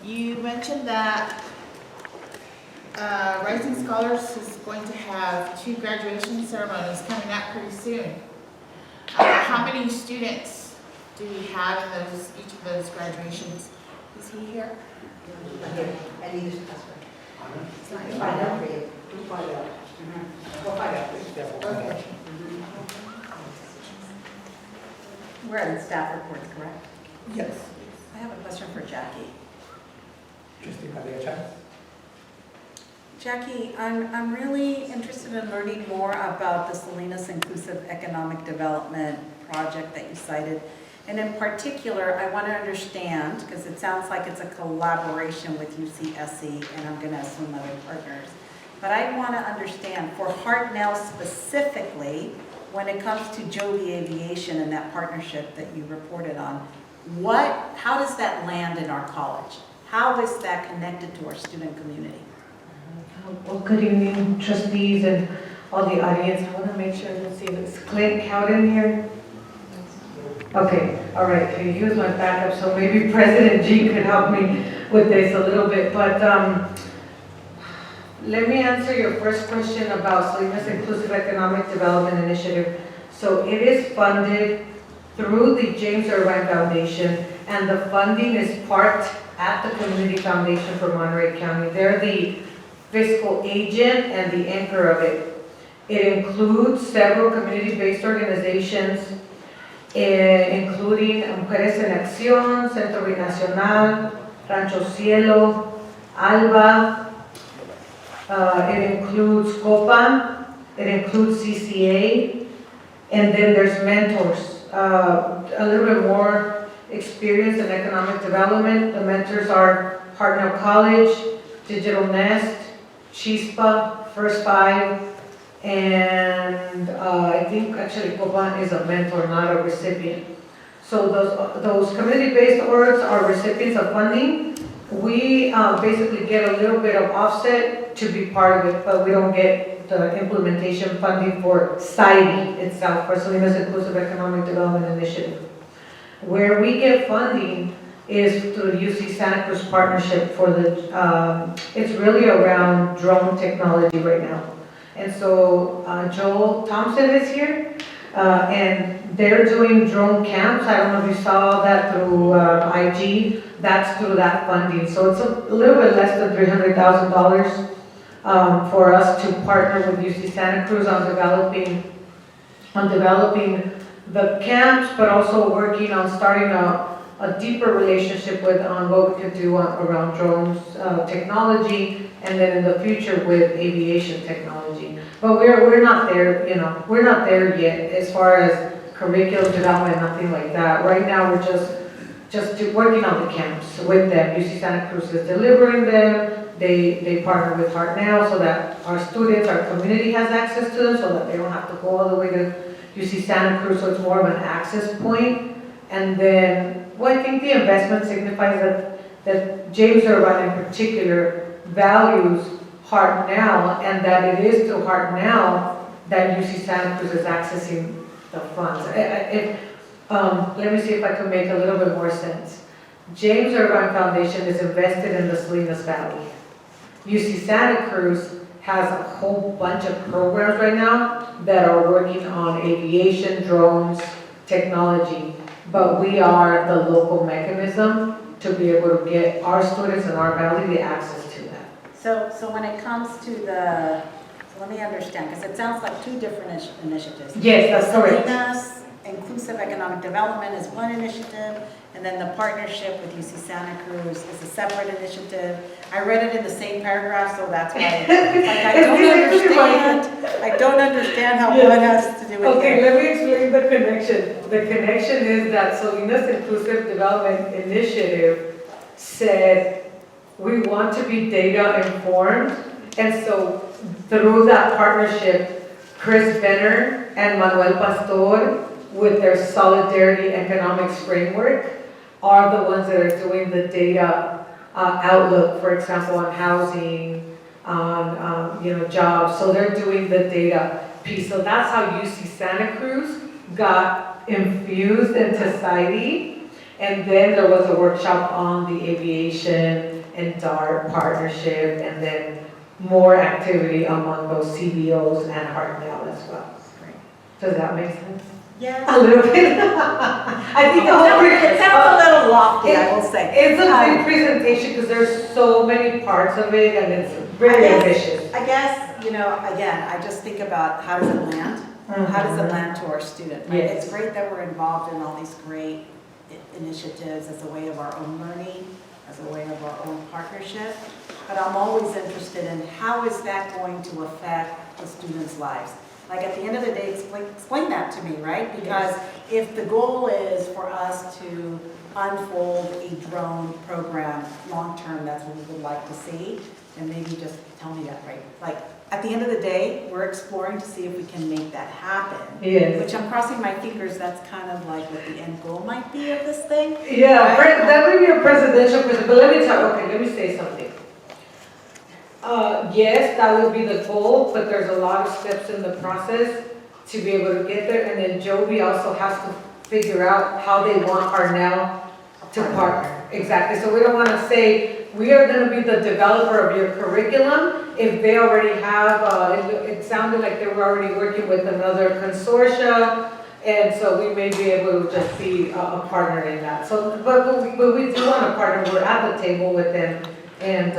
you mentioned that Rising Scholars is going to have 2 graduation ceremonies coming up pretty soon. How many students do we have in each of those graduations? Is he here? I need to ask her. Find out for you. We'll find out. We'll find out. Okay. We're in the staff reports, correct? Yes. I have a question for Jackie. Trustee Padilla-Chavez. Jackie, I'm really interested in learning more about the Salinas Inclusive Economic Development project that you cited. And in particular, I want to understand, because it sounds like it's a collaboration with UCSC, and I'm going to assume other partners. But I want to understand, for Hartnell specifically, when it comes to Joby Aviation and that partnership that you reported on, how does that land in our college? How is that connected to our student community? Well, good evening, trustees and all the audience. I want to make sure, let's see, is Clint Cowden here? Okay, all right, so he was my backup, so maybe President G could help me with this a little bit. But let me answer your first question about Salinas Inclusive Economic Development Initiative. So it is funded through the James Irvine Foundation, and the funding is parked at the Community Foundation for Monterey County. They're the fiscal agent and the anchor of it. It includes several community-based organizations, including Mujeres en Acción, Centro Binacional, Rancho Cielo, ALBA. It includes COPA, it includes CCA, and then there's mentors. A little bit more experience in economic development. The mentors are Hartnell College, Digital Nest, Chispa, First Five, And I think actually Coban is a mentor, not a recipient. So those community-based orgs are recipients of funding. We basically get a little bit of offset to be part of it, but we don't get the implementation funding for SIDE itself, for Salinas Inclusive Economic Development Initiative. Where we get funding is through the UC Santa Cruz partnership for the, it's really around drone technology right now. And so Joel Thompson is here, and they're doing drone camps. I don't know if you saw that through IG. That's through that funding. So it's a little bit less than $300,000 for us to partner with UC Santa Cruz on developing the camps, but also working on starting a deeper relationship on what we could do around drones technology, and then in the future with aviation technology. But we're not there, we're not there yet as far as curriculum development, nothing like that. Right now, we're just working on the camps with them. UC Santa Cruz is delivering them. They partner with Hartnell so that our students, our community has access to them, so that they don't have to go all the way to UC Santa Cruz, so it's more of an access point. And then, well, I think the investment signifies that James Irvine in particular values Hartnell, and that it is through Hartnell that UC Santa Cruz is accessing the funds. Let me see if I can make a little bit more sense. James Irvine Foundation is invested in the Salinas Valley. UC Santa Cruz has a whole bunch of programs right now that are working on aviation, drones, technology, but we are the local mechanism to be able to get our students in our valley the access to that. So when it comes to the, so let me understand, because it sounds like two different initiatives. Yes, that's correct. Salinas Inclusive Economic Development is one initiative, and then the partnership with UC Santa Cruz is a separate initiative. I read it in the same paragraph, so that's why I don't understand how one has to do with Okay, let me explain the connection. The connection is that Salinas Inclusive Development Initiative said we want to be data informed, and so through that partnership, Chris Benner and Manuel Pastor, with their Solidarity Economics Framework, are the ones that are doing the data outlook, for example, on housing, on jobs. So they're doing the data piece. So that's how UC Santa Cruz got infused into SIDE. And then there was a workshop on the aviation and DART partnership, and then more activity among those CBOs and Hartnell as well. Does that make sense? Yeah. A little bit. I think the whole it sounds a little lofty, I will say. It's a big presentation because there's so many parts of it, and it's very ambitious. I guess, again, I just think about how does it land? How does it land to our student? Right? Yes. It's great that we're involved in all these great initiatives as a way of our own learning, as a way of our own partnership. But I'm always interested in how is that going to affect the students' lives? Like at the end of the day, explain that to me, right? Because if the goal is for us to unfold a drone program long-term, that's what we would like to see, then maybe just tell me that, right? Like at the end of the day, we're exploring to see if we can make that happen. Yes. Which I'm crossing my fingers, that's kind of like what the end goal might be of this thing. Yeah, right? that would be a presidential question, but let me say something. Yes, that would be the goal, but there's a lot of steps in the process to be able to get there. And then Joby also has to figure out how they want Hartnell to partner. Exactly. So we don't want to say, we are going to be the developer of your curriculum if they already have, it sounded like they were already working with another consortia. And so we may be able to just be a partner in that. So, but we do want to partner. We're at the table with them. And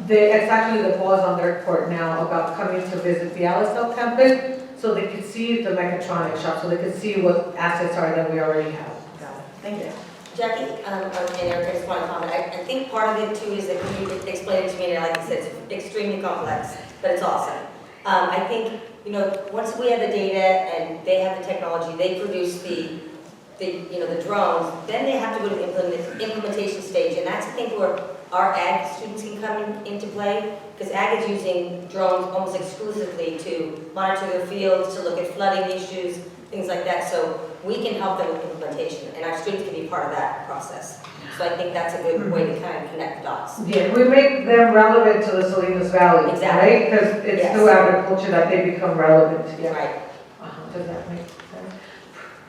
it's actually the ball is on their court now about coming to visit the Alisal campus so they could see the mechatronics shop, so they could see what assets are that we already have. Got it. Thank you. Jackie, and Eric, I just want to comment. I think part of it too is that you explained it to me, and like you said, it's extremely complex, but it's awesome. I think, once we have the data and they have the technology, they produce the drones, then they have to go to the implementation stage, and that's, I think, where our ag students can come into play, because ag is using drones almost exclusively to monitor their fields, to look at flooding issues, things like that. So we can help them with implementation, and our students can be part of that process. So I think that's a good way to kind of connect the dots. Yeah, we make them relevant to the Salinas Valley, Exactly. right? Because it's Yes. through agriculture that they become relevant, yeah. Right. Does that make sense?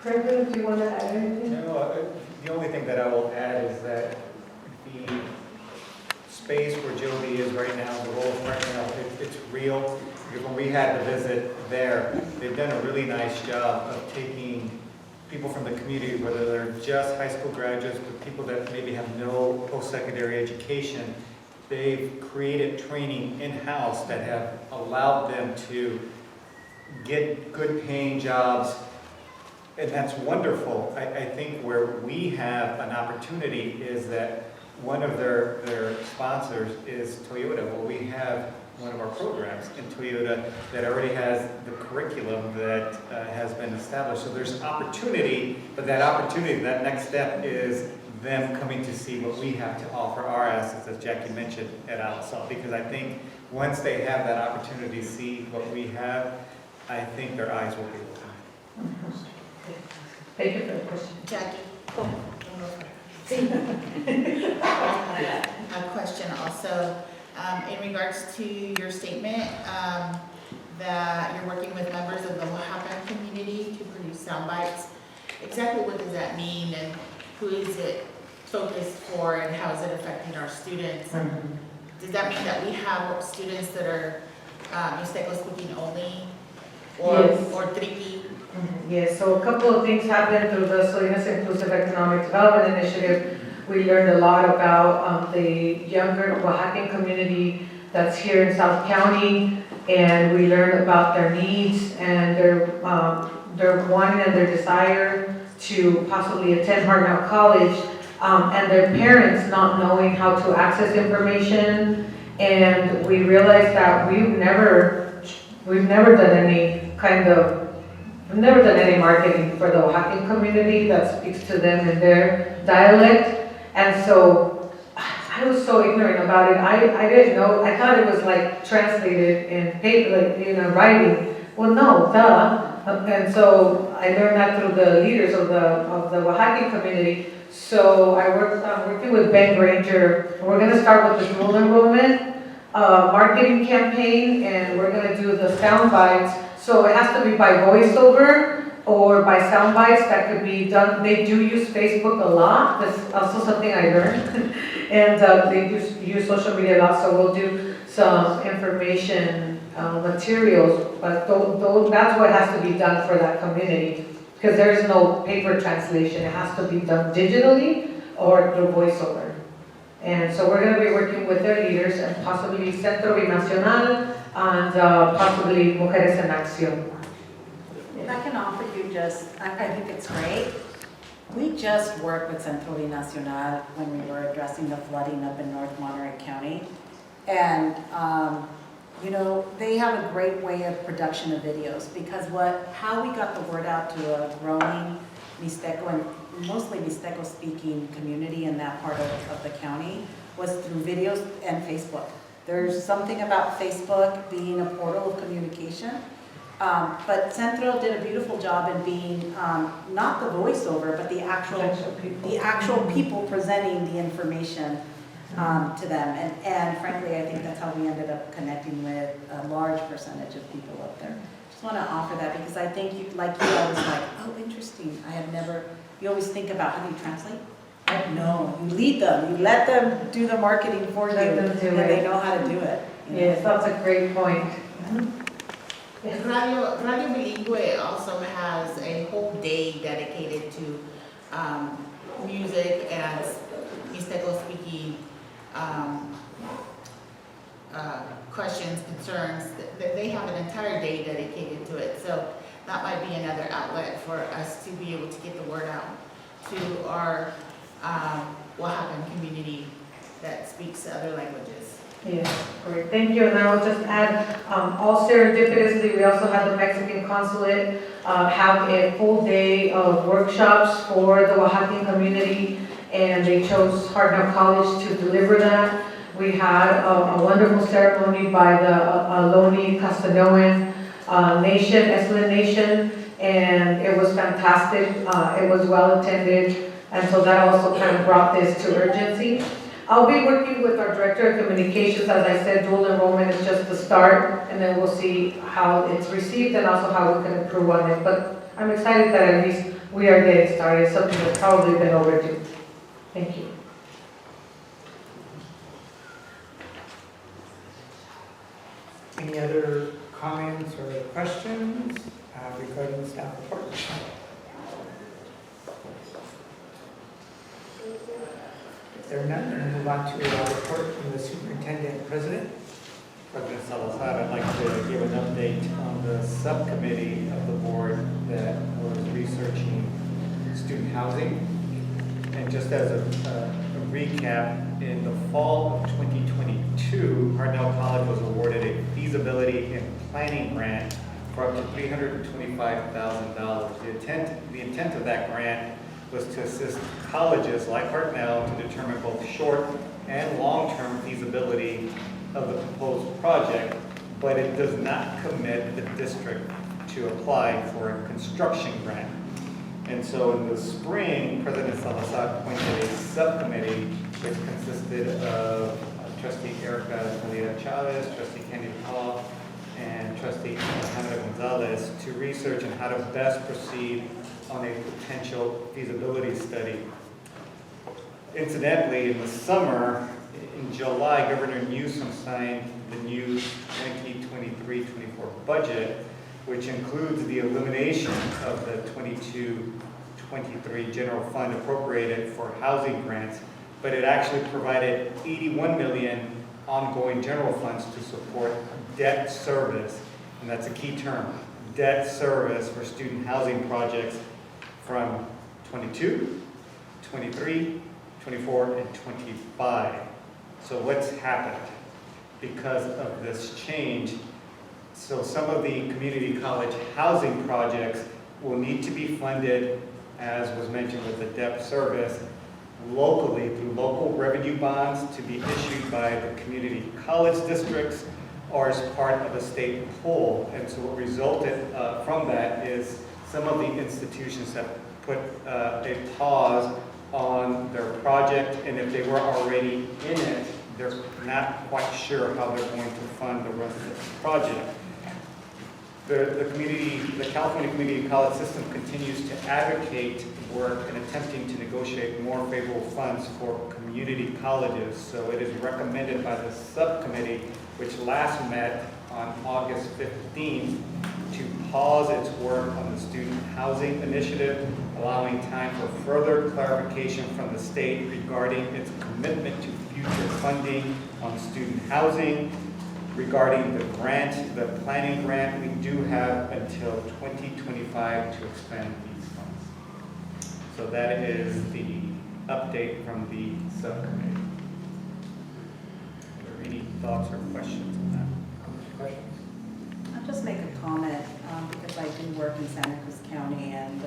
President, do you want to add anything? No, the only thing that I will add is that the space where Joby is right now, the role of Hartnell, it's real. Because when we had the visit there, they've done a really nice job of taking people from the community, whether they're just high school graduates, but people that maybe have no post-secondary education. They've created training in-house that have allowed them to get good paying jobs, and that's wonderful. I think where we have an opportunity is that one of their sponsors is Toyota. Well, we have one of our programs in Toyota that already has the curriculum that has been established. So there's opportunity, but that opportunity, that next step is them coming to see what we have to offer our assets, as Jackie mentioned, at Alsop. Because I think once they have that opportunity to see what we have, I think their eyes will be open. Thank you for the question. Jackie. A question also, in regards to your statement, that you're working with members of the Oaxacan community to produce sound bites. Exactly what does that mean, and who is it focused for, and how is it affecting our students? Does that mean that we have students that are Mixteco speaking only, or Yes. or Triqui? Yes, so a couple of things happened through the Salinas Inclusive Economic Development Initiative. We learned a lot about the younger Oaxacan community that's here in South County, and we learned about their needs and their wanting and their desire to possibly attend Hartnell College, and their parents not knowing how to access information. And we realized that we've never done any we've never done any marketing for the Oaxacan community that speaks to them in their dialect. And so I was so ignorant about it. I didn't know, I thought it was like translated in paper, like in a writing. Well, no, duh. And so I learned that through the leaders of the Oaxacan community. So I'm working with Ben Granger. We're gonna start with the dual enrollment marketing campaign, and we're gonna do the sound bites. So it has to be by voiceover or by sound bites that could be done. They do use Facebook a lot. That's also something I learned. And they use social media a lot, so we'll do some information materials, but that's what has to be done for that community, because there is no paper translation. It has to be done digitally or through voiceover. And so we're going to be working with their leaders and possibly Centro Binacional and possibly Mujeres en Acción. If I can offer you just, I think it's great. We just worked with Centro Binacional when we were addressing the flooding up in North Monterey County. And, you know, they have a great way of production of videos, because how we got the word out to a growing Mixteco and mostly Mixteco speaking community in that part of the county was through videos and Facebook. There's something about Facebook being a portal of communication. But Centro did a beautiful job in being not the voiceover, but the actual people presenting the information to them. And frankly, I think that's how we ended up connecting with a large percentage of people up there. Just want to offer that because I think, I was like, oh, interesting. I had never, you always think about how do you translate? No, you lead them. You let them do the marketing for you, and they know how to do it. Yes, that's a great point. Radio Bilingüe also has a whole day dedicated to music and Mixteco speaking questions, concerns. They have an entire day dedicated to it. So that might be another outlet for us to be able to get the word out to our Oaxacan community that speaks other languages. Yes, great, thank you. And I will just add, all serendipitously, we also have the Mexican consulate have a full day of workshops for the Oaxacan community. and they chose Hartnell College to deliver that. We had a wonderful ceremony by the Ohlone Castanoan Nation, Esalen Nation, and it was fantastic. It was well attended, and so that also kind of brought this to urgency. I'll be working with our Director of Communications. As I said, dual enrollment is just the start, and then we'll see how it's received and also how we can improve on it. But I'm excited that at least we are getting started, something that's probably been overdue. Thank you. Any other comments or questions regarding the staff report? If there are none, we'll move on to a report from the Superintendent President. President Salazar, I'd like to give an update on the subcommittee of the board that was researching student housing. And just as a recap, in the fall of 2022, Hartnell College was awarded a feasibility and planning grant for up to $325,000. The intent of that grant was to assist colleges like Hartnell to determine both short and long-term feasibility of the proposed project, but it does not commit the district to apply for a construction grant. And so in the spring, President Salazar appointed a subcommittee which consisted of Trustee Padilla-Chavez, Trustee Candi, and Trustee Alejandra Gonzalez to research on how to best proceed on a potential feasibility study. Incidentally, in the summer, in July, Governor Newsom signed the new 2023-24 budget, which includes the elimination of the 22-23 general fund appropriated for housing grants, but it actually provided $81 million ongoing general funds to support debt service, and that's a key term, debt service for student housing projects from 22, 23, 24, and 25. So what's happened because of this change? So some of the community college housing projects will need to be funded, as was mentioned with the debt service, locally through local revenue bonds to be issued by the community college districts or as part of a state pool. And so what resulted from that is some of the institutions have put a pause on their project, and if they were already in it, they're not quite sure how they're going to fund the rest of the project. The California Community College System continues to advocate work in attempting to negotiate more favorable funds for community colleges. So it is recommended by the subcommittee, which last met on August 15th, to pause its work on the student housing initiative, allowing time for further clarification from the state regarding its commitment to future funding on student housing. Regarding the grant, the planning grant, we do have until 2025 to expend these funds. So that is the update from the subcommittee. Are there any thoughts or questions on that? Questions? I'll just make a comment because I do work in Santa Cruz County, and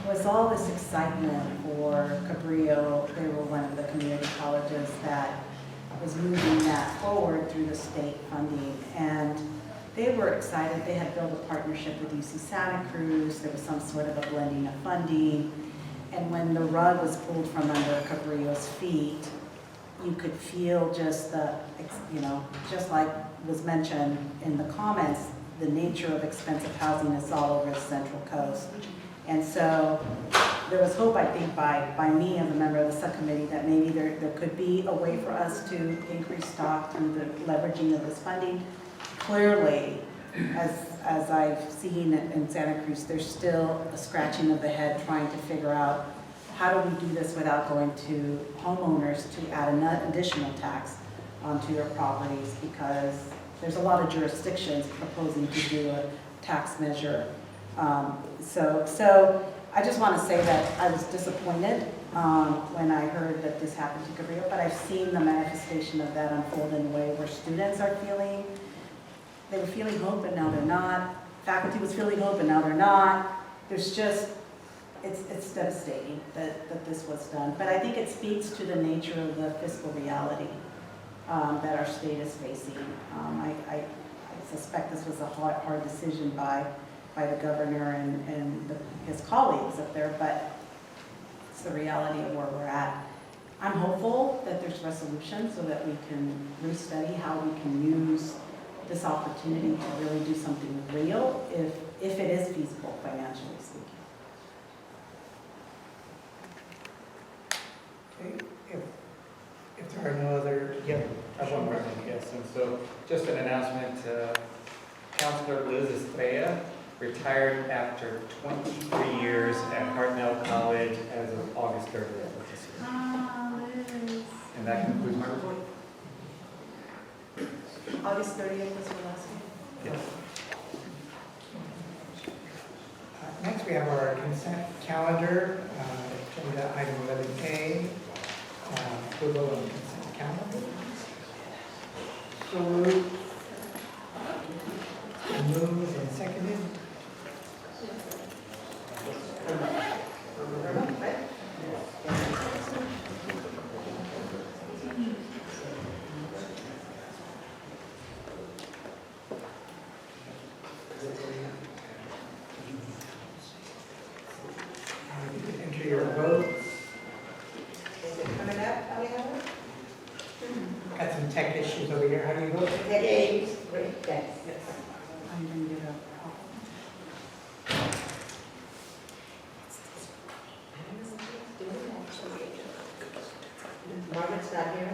was all this excitement for Cabrillo. They were one of the community colleges that was moving that forward through the state funding, and they were excited. They had built a partnership with UC Santa Cruz. There was some sort of a blending of funding, and when the rug was pulled from under Cabrillo's feet, you could feel just the, just like was mentioned in the comments, the nature of expensive housing is all over the Central Coast. And so there was hope, I think, by me as a member of the subcommittee that maybe there could be a way for us to increase stock through the leveraging of this funding. Clearly, as I've seen in Santa Cruz, there's still a scratching of the head trying to figure out how do we do this without going to homeowners to add an additional tax onto your properties, because there's a lot of jurisdictions proposing to do a tax measure. So I just want to say that I was disappointed when I heard that this happened to Cabrillo, but I've seen the manifestation of that unfold in a way where students are feeling, they were feeling hope and now they're not. Faculty was feeling hope and now they're not. There's just it's devastating that this was done. But I think it speaks to the nature of the fiscal reality that our state is facing. I suspect this was a hard decision by the governor and his colleagues up there, but it's the reality of where we're at. I'm hopeful that there's resolution so that we can restudy how we can use this opportunity to really do something real if it is feasible financially speaking. Okay, if there are no other, yeah, I have one more thing, yes, and so just an announcement, Counselor Liz Estrella retired after 23 years at Hartnell College as of August 30th of this year. Liz. And that concludes my report. August 30th was the last one? Yes. Next, we have our consent calendar, agenda item 11A, approval of consent calendar. So moved. Moved and seconded. Enter your votes. Is it coming up, Alejandra? Got some tech issues over here. How do you vote? Tech issues? Great, yes. I'm going to get a Margaret's not here.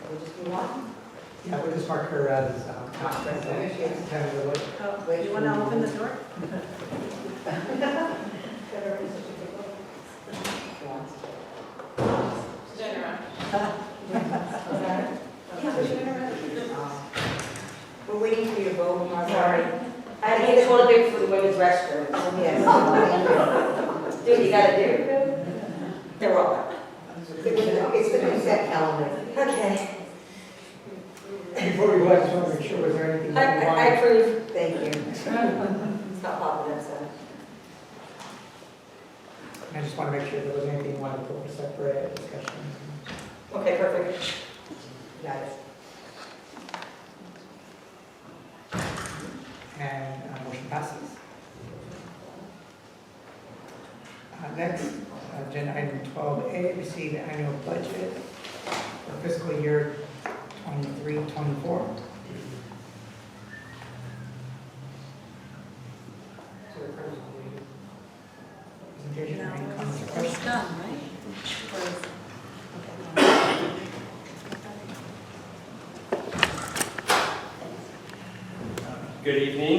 We'll just move on. Yeah, we'll just mark her as not present. Kind of the Oh, wait, you want to open the door? We're waiting for your vote, Margaret. Sorry. I think it's one big for the women's restroom. Yes. Do what you gotta do. They're all. It's the consent calendar. Okay. Before we go, I just want to make sure, was there anything that you I wanted? approve. Thank you. It's not popping up, so. I just want to make sure there was anything you wanted to put for separate discussion. Okay, perfect. Got it. And motion passes. Next, agenda item 12A, receive annual budget for fiscal year 23-24. Presentation, any comments or questions? It's done, right? Good evening,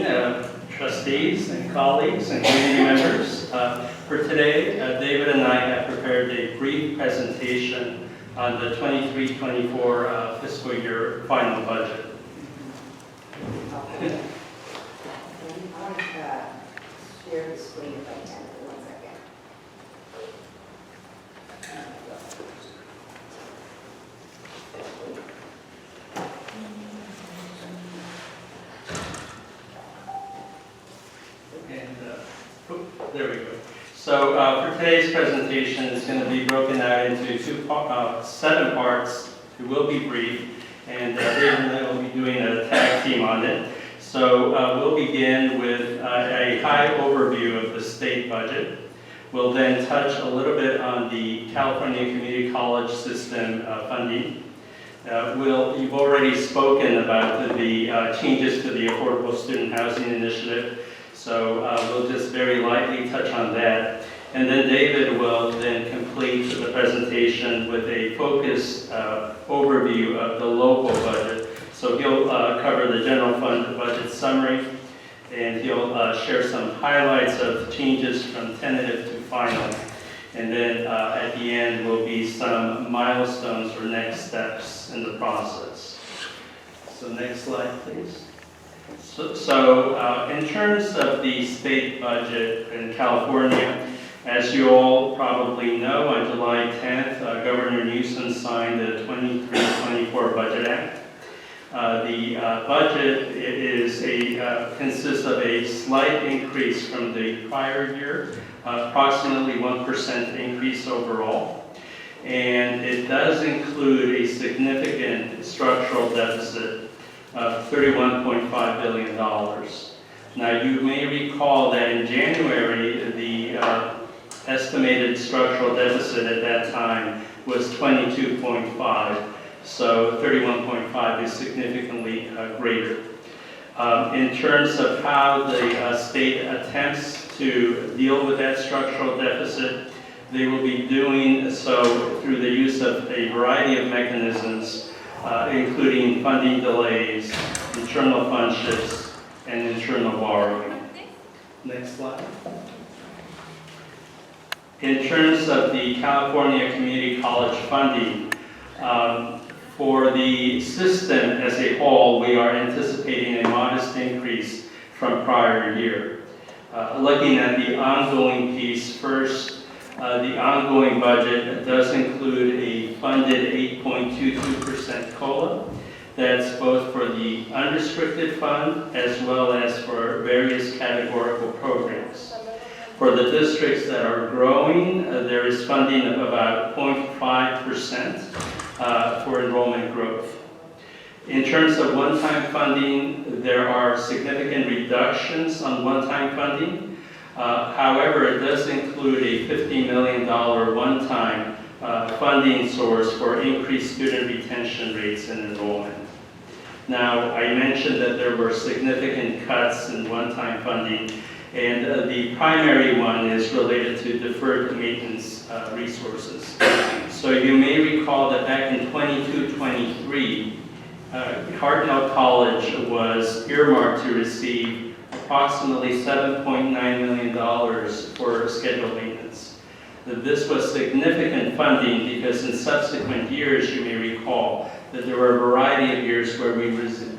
trustees and colleagues and community members. For today, David and I have prepared a brief presentation on the 23-24 fiscal year final budget. I want to share the screen if I can for 1 second. There we go. So for today's presentation, it's going to be broken out into 7 parts. It will be brief, and David and I will be doing a tag team on it. So we'll begin with a high overview of the state budget. We'll then touch a little bit on the California Community College System funding. You've already spoken about the changes to the Affordable Student Housing Initiative. So we'll just very lightly touch on that. And then David will then complete the presentation with a focused overview of the local budget. So he'll cover the general fund budget summary, and he'll share some highlights of changes from tentative to final. And then at the end will be some milestones or next steps in the process. So next slide, please. So in terms of the state budget in California, as you all probably know, on July 10th, Governor Newsom signed the 23-24 Budget Act. The budget consists of a slight increase from the prior year, approximately 1% increase overall. And it does include a significant structural deficit of $31.5 billion. Now, you may recall that in January, the estimated structural deficit at that time was 22.5, so 31.5 is significantly greater. In terms of how the state attempts to deal with that structural deficit, they will be doing so through the use of a variety of mechanisms, including funding delays, internal fund shifts, and internal borrowing. Next slide. In terms of the California Community College funding, for the system as a whole, we are anticipating a modest increase from prior year. Looking at the ongoing piece first, the ongoing budget does include a funded 8.22% COLA. That's both for the unrestricted fund as well as for various categorical programs. For the districts that are growing, there is funding of about 0.5% for enrollment growth. In terms of one-time funding, there are significant reductions on one-time funding. However, it does include a $50 million one-time funding source for increased student retention rates and enrollment. Now, I mentioned that there were significant cuts in one-time funding, and the primary one is related to deferred maintenance resources. So you may recall that back in 22-23, Hartnell College was earmarked to receive approximately $7.9 million for scheduled maintenance. This was significant funding because in subsequent years, you may recall, that there were a variety of years where we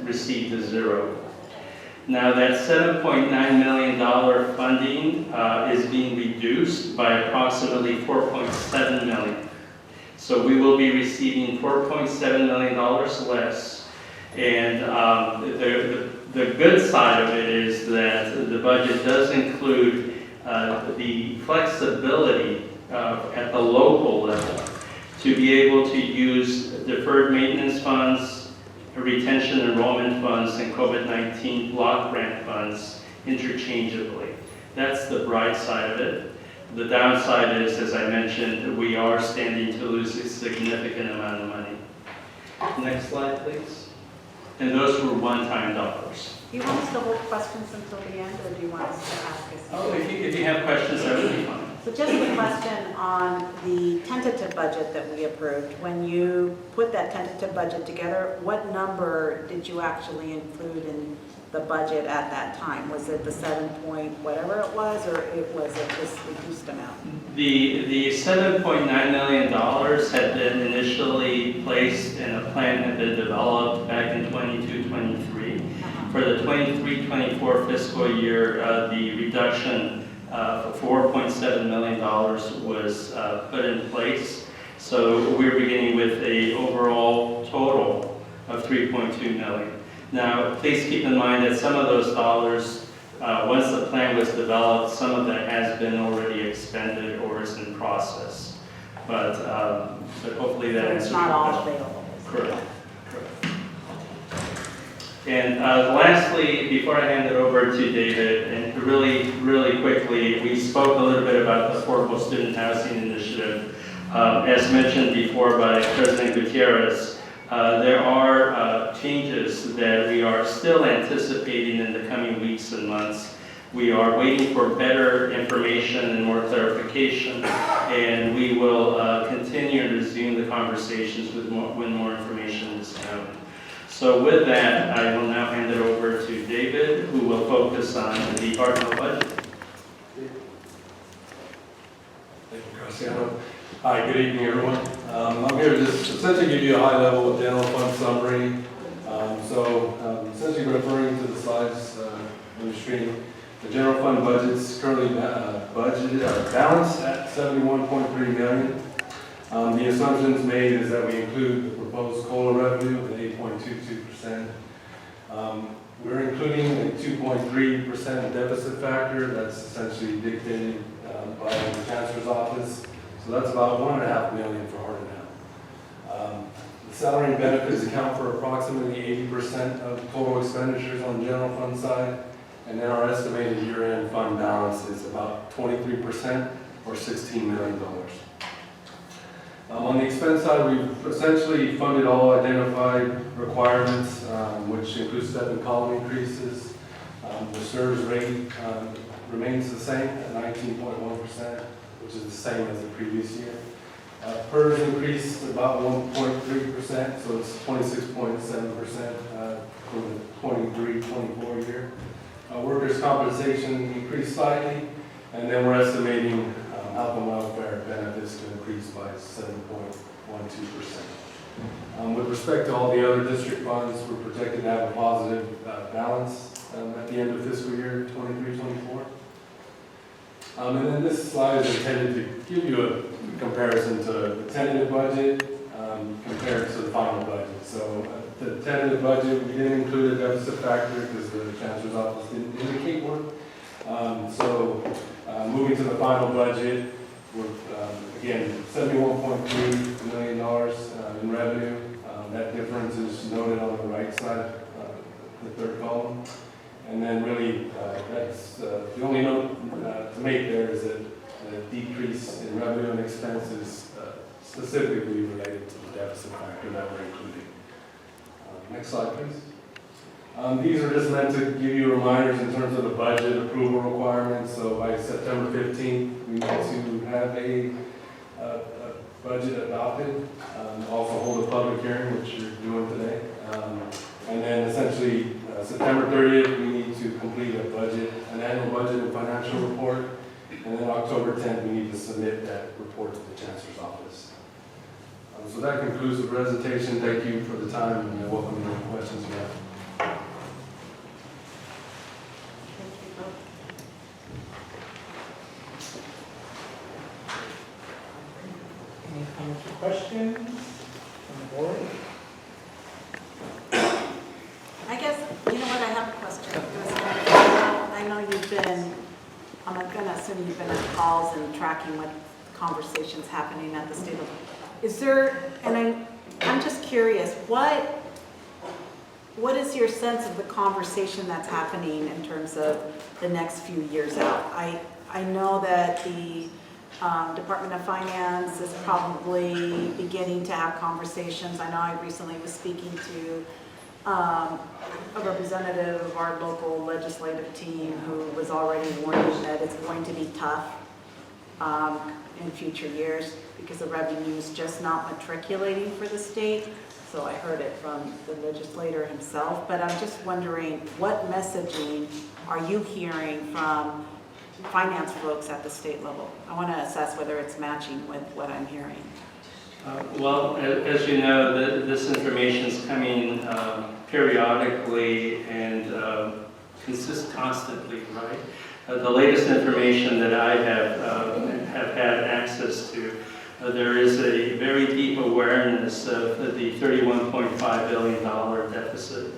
received a zero. Now that $7.9 million funding is being reduced by approximately $4.7 million. So we will be receiving $4.7 million less. And the good side of it is that the budget does include the flexibility at the local level to be able to use deferred maintenance funds, retention enrollment funds, and COVID-19 block grant funds interchangeably. That's the bright side of it. The downside is, as I mentioned, we are standing to lose a significant amount of money. Next slide, please. And those were one-time dollars. Do you want us to hold questions until the end, or do you want us to ask us? Oh, if you have questions, that would be fine. So just a question on the tentative budget that we approved. When you put that tentative budget together, what number did you actually include in the budget at that time? Was it the 7 point whatever it was, or was it this reduced amount? The $7.9 million had been initially placed and a plan had been developed back in 22-23. For the 23-24 fiscal year, the reduction of $4.7 million was put in place. So we're beginning with an overall total of $3.2 million. Now, please keep in mind that some of those dollars, once the plan was developed, some of that has been already expended or is in process. But hopefully that answers your question. It's not all available. Correct. And lastly, before I hand it over to David, and really quickly, we spoke a little bit about the Affordable Student Housing Initiative. As mentioned before by President Gutierrez, there are changes that we are still anticipating in the coming weeks and months. We are waiting for better information and more clarification, and we will continue and resume the conversations when more information is known. So with that, I will now hand it over to David, who will focus on the Hartnell budget. Thank you, Graciano. Hi, good evening, everyone. I'm here to just essentially give you a high-level general fund summary. Essentially referring to the slides on the screen, the general fund budget's currently balanced at $71.3 million. The assumptions made is that we include the proposed COLA revenue of 8.22%. We're including a 2.3% deficit factor that's essentially dictated by the Chancellor's office. So that's about $1.5 million for Hartnell. The salary and benefits account for approximately 80% of total expenditures on the general fund side, and then our estimated year-end fund balance is about 23% or $16 million. On the expense side, we've essentially funded all identified requirements, which includes step and column increases. The SERS rate remains the same at 19.1%, which is the same as the previous year. PERS increased about 1.3%, so it's 26.7% for the 23-24 year. Workers' compensation increased slightly, and then we're estimating health and welfare benefits to increase by 7.12%. With respect to all the other district funds, we're projected to have a positive balance at the end of fiscal year 23-24. And then this slide is intended to give you a comparison to the tentative budget compared to the final budget. So the tentative budget, we didn't include a deficit factor because the Chancellor's office didn't indicate one. Moving to the final budget, we're again $71.3 million in revenue. That difference is noted on the right side, the third column. And then really, that's the only note to make there is that the decrease in revenue and expenses specifically related to the deficit factor that we're including. Next slide, please. These are just meant to give you reminders in terms of the budget approval requirements. So by September 15th, we need to have a budget adopted. Also hold a public hearing, which you're doing today. And then essentially, September 30th, we need to complete an annual budget and financial report. And then October 10th, we need to submit that report to the Chancellor's office. So that concludes the presentation. Thank you for the time, and I welcome any questions you have. Any comments or questions from the board? I guess, you know what, I have a question. I know you've been, I'm going to assume you've been in calls and tracking what conversations happening at the state level. Is there, and I'm just curious, what is your sense of the conversation that's happening in terms of the next few years out? I know that the Department of Finance is probably beginning to have conversations. I know I recently was speaking to a representative of our local legislative team who was already warning that it's going to be tough in future years because the revenue is just not matriculating for the state. So I heard it from the legislator himself, but I'm just wondering, what messaging are you hearing from finance folks at the state level? I want to assess whether it's matching with what I'm hearing. Well, as you know, this information is coming periodically and constantly, right? The latest information that I have had access to, there is a very deep awareness of the $31.5 billion deficit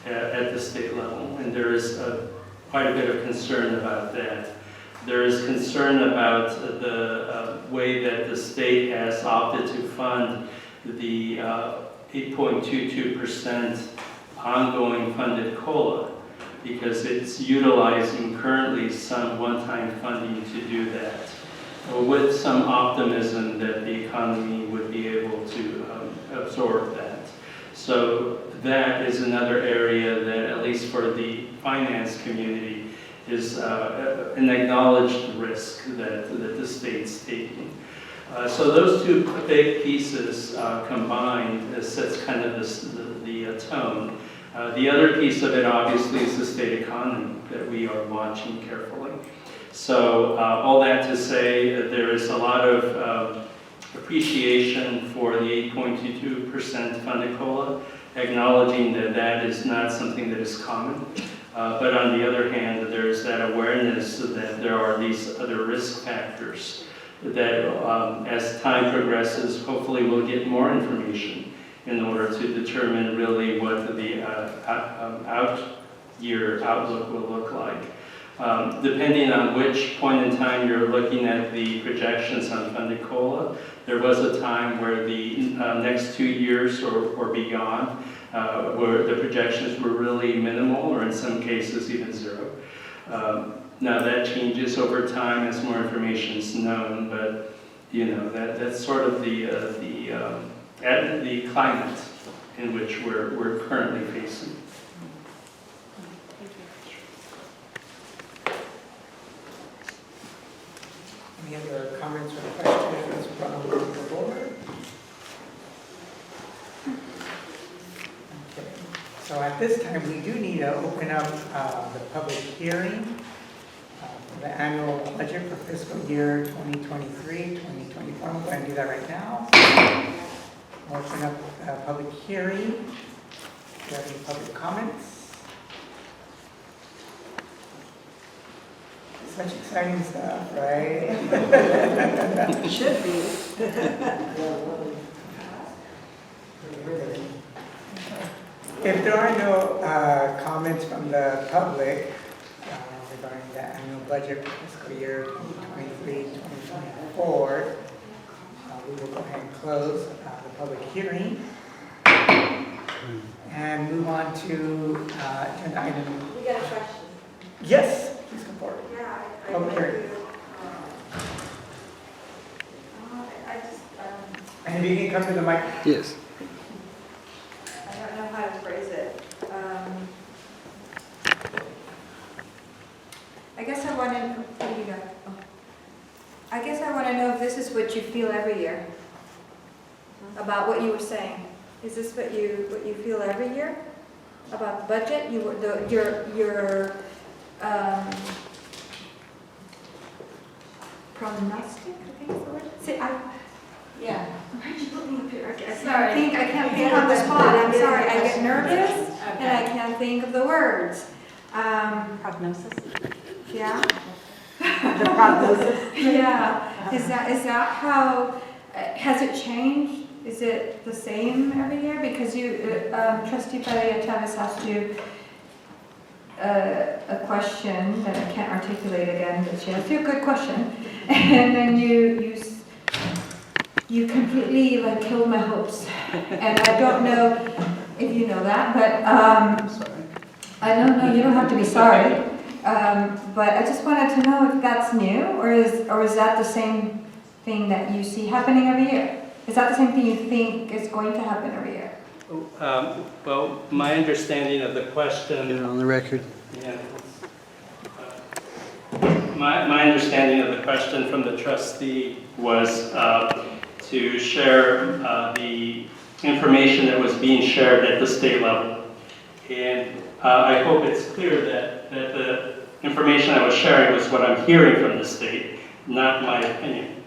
at the state level, and there is quite a bit of concern about that. There is concern about the way that the state has opted to fund the 8.22% ongoing funded COLA, because it's utilizing currently some one-time funding to do that, with some optimism that the economy would be able to absorb that. So that is another area that, at least for the finance community, is an acknowledged risk that the state's taking. So those two big pieces combined sets kind of the tone. The other piece of it, obviously, is the state economy that we are watching carefully. So all that to say, there is a lot of appreciation for the 8.22% funded COLA, acknowledging that that is not something that is common. But on the other hand, there's that awareness that there are these other risk factors that as time progresses, hopefully we'll get more information in order to determine really what the out-year outlook will look like. Depending on which point in time you're looking at the projections on funded COLA, there was a time where the next 2 years or beyond, where the projections were really minimal, or in some cases even zero. Now that changes over time as more information is known, but you know that's sort of the climate in which we're currently facing. Any other comments or questions from the board? Okay. So at this time, we do need to open up the public hearing for the annual budget for fiscal year 2023, 2024. I'm going to do that right now. Open up the public hearing. Do you have any public comments? Such exciting stuff, right? Should be. If there are no comments from the public regarding the annual budget for fiscal year 2023-2024, we will go ahead and close the public hearing and move on to agenda item. We got a question. Yes, please come forward. Yeah, Public hearing. I just, And if you can come to the mic. Yes. I don't know how to phrase it. I guess I want to, where do you go? Oh. I guess I want to know if this is what you feel every year about what you were saying. Is this what you feel every year about the budget? Your prognostic, I think is the word. See, yeah. Where'd you put me up here? I can't think on the spot. I'm sorry. I get nervous and I can't think of the words. Prognosis? Yeah. The prognosis? Yeah. Is that how, has it changed? Is it the same every year? Because you, Trustee Padilla-Chavez asked you a question that I can't articulate again, but she asked you a good question. And then you completely like killed my hopes. And I don't know if you know that, but I'm sorry. I don't know, you don't have to be sorry. But I just wanted to know if that's new, or is that the same thing that you see happening every year? Is that the same thing you think is going to happen every year? Well, my understanding of the question. Get it on the record. Yeah. My understanding of the question from the trustee was to share the information that was being shared at the state level. And I hope it's clear that the information I was sharing was what I'm hearing from the state, not my opinion.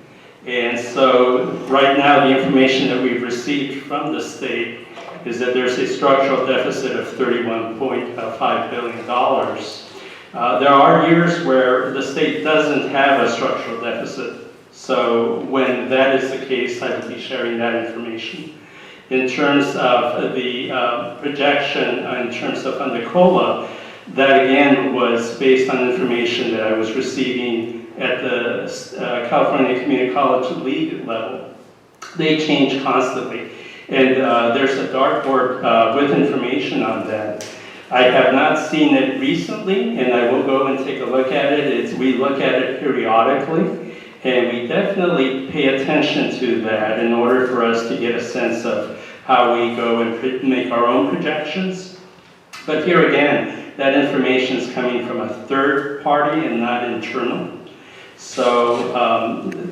And so right now the information that we've received from the state is that there's a structural deficit of $31.5 billion. There are years where the state doesn't have a structural deficit. So when that is the case, I will be sharing that information. In terms of the projection, in terms of under COLA, that again was based on information that I was receiving at the California Community College League level. They change constantly. And there's a dartboard with information on that. I have not seen it recently, and I will go and take a look at it. We look at it periodically, and we definitely pay attention to that in order for us to get a sense of how we go and make our own projections. But here again, that information is coming from a third party and not internal. So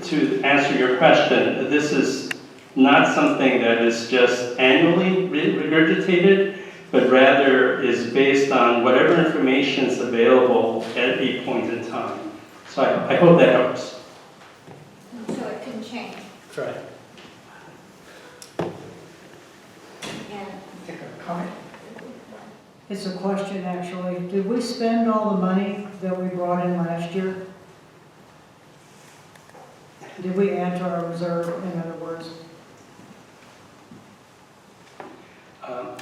to answer your question, this is not something that is just annually regurgitated, but rather is based on whatever information is available at a point in time. So I hope that helps. So it can change. Correct. Take a comment. It's a question, actually. Did we spend all the money that we brought in last year? Did we add to our reserve, in other words?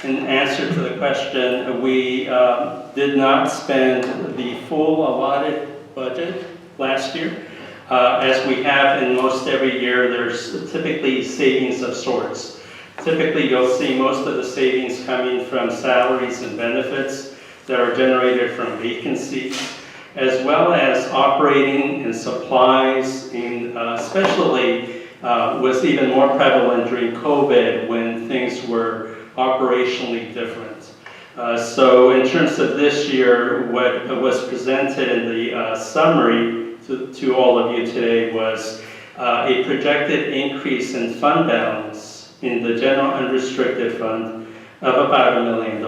In answer to the question, we did not spend the full allotted budget last year. As we have in most every year, there's typically savings of sorts. Typically, you'll see most of the savings coming from salaries and benefits that are generated from vacancies, as well as operating and supplies, especially was even more prevalent during COVID when things were operationally different. So in terms of this year, what was presented in the summary to all of you today was a projected increase in fund balance in the general unrestricted fund of about $1 million.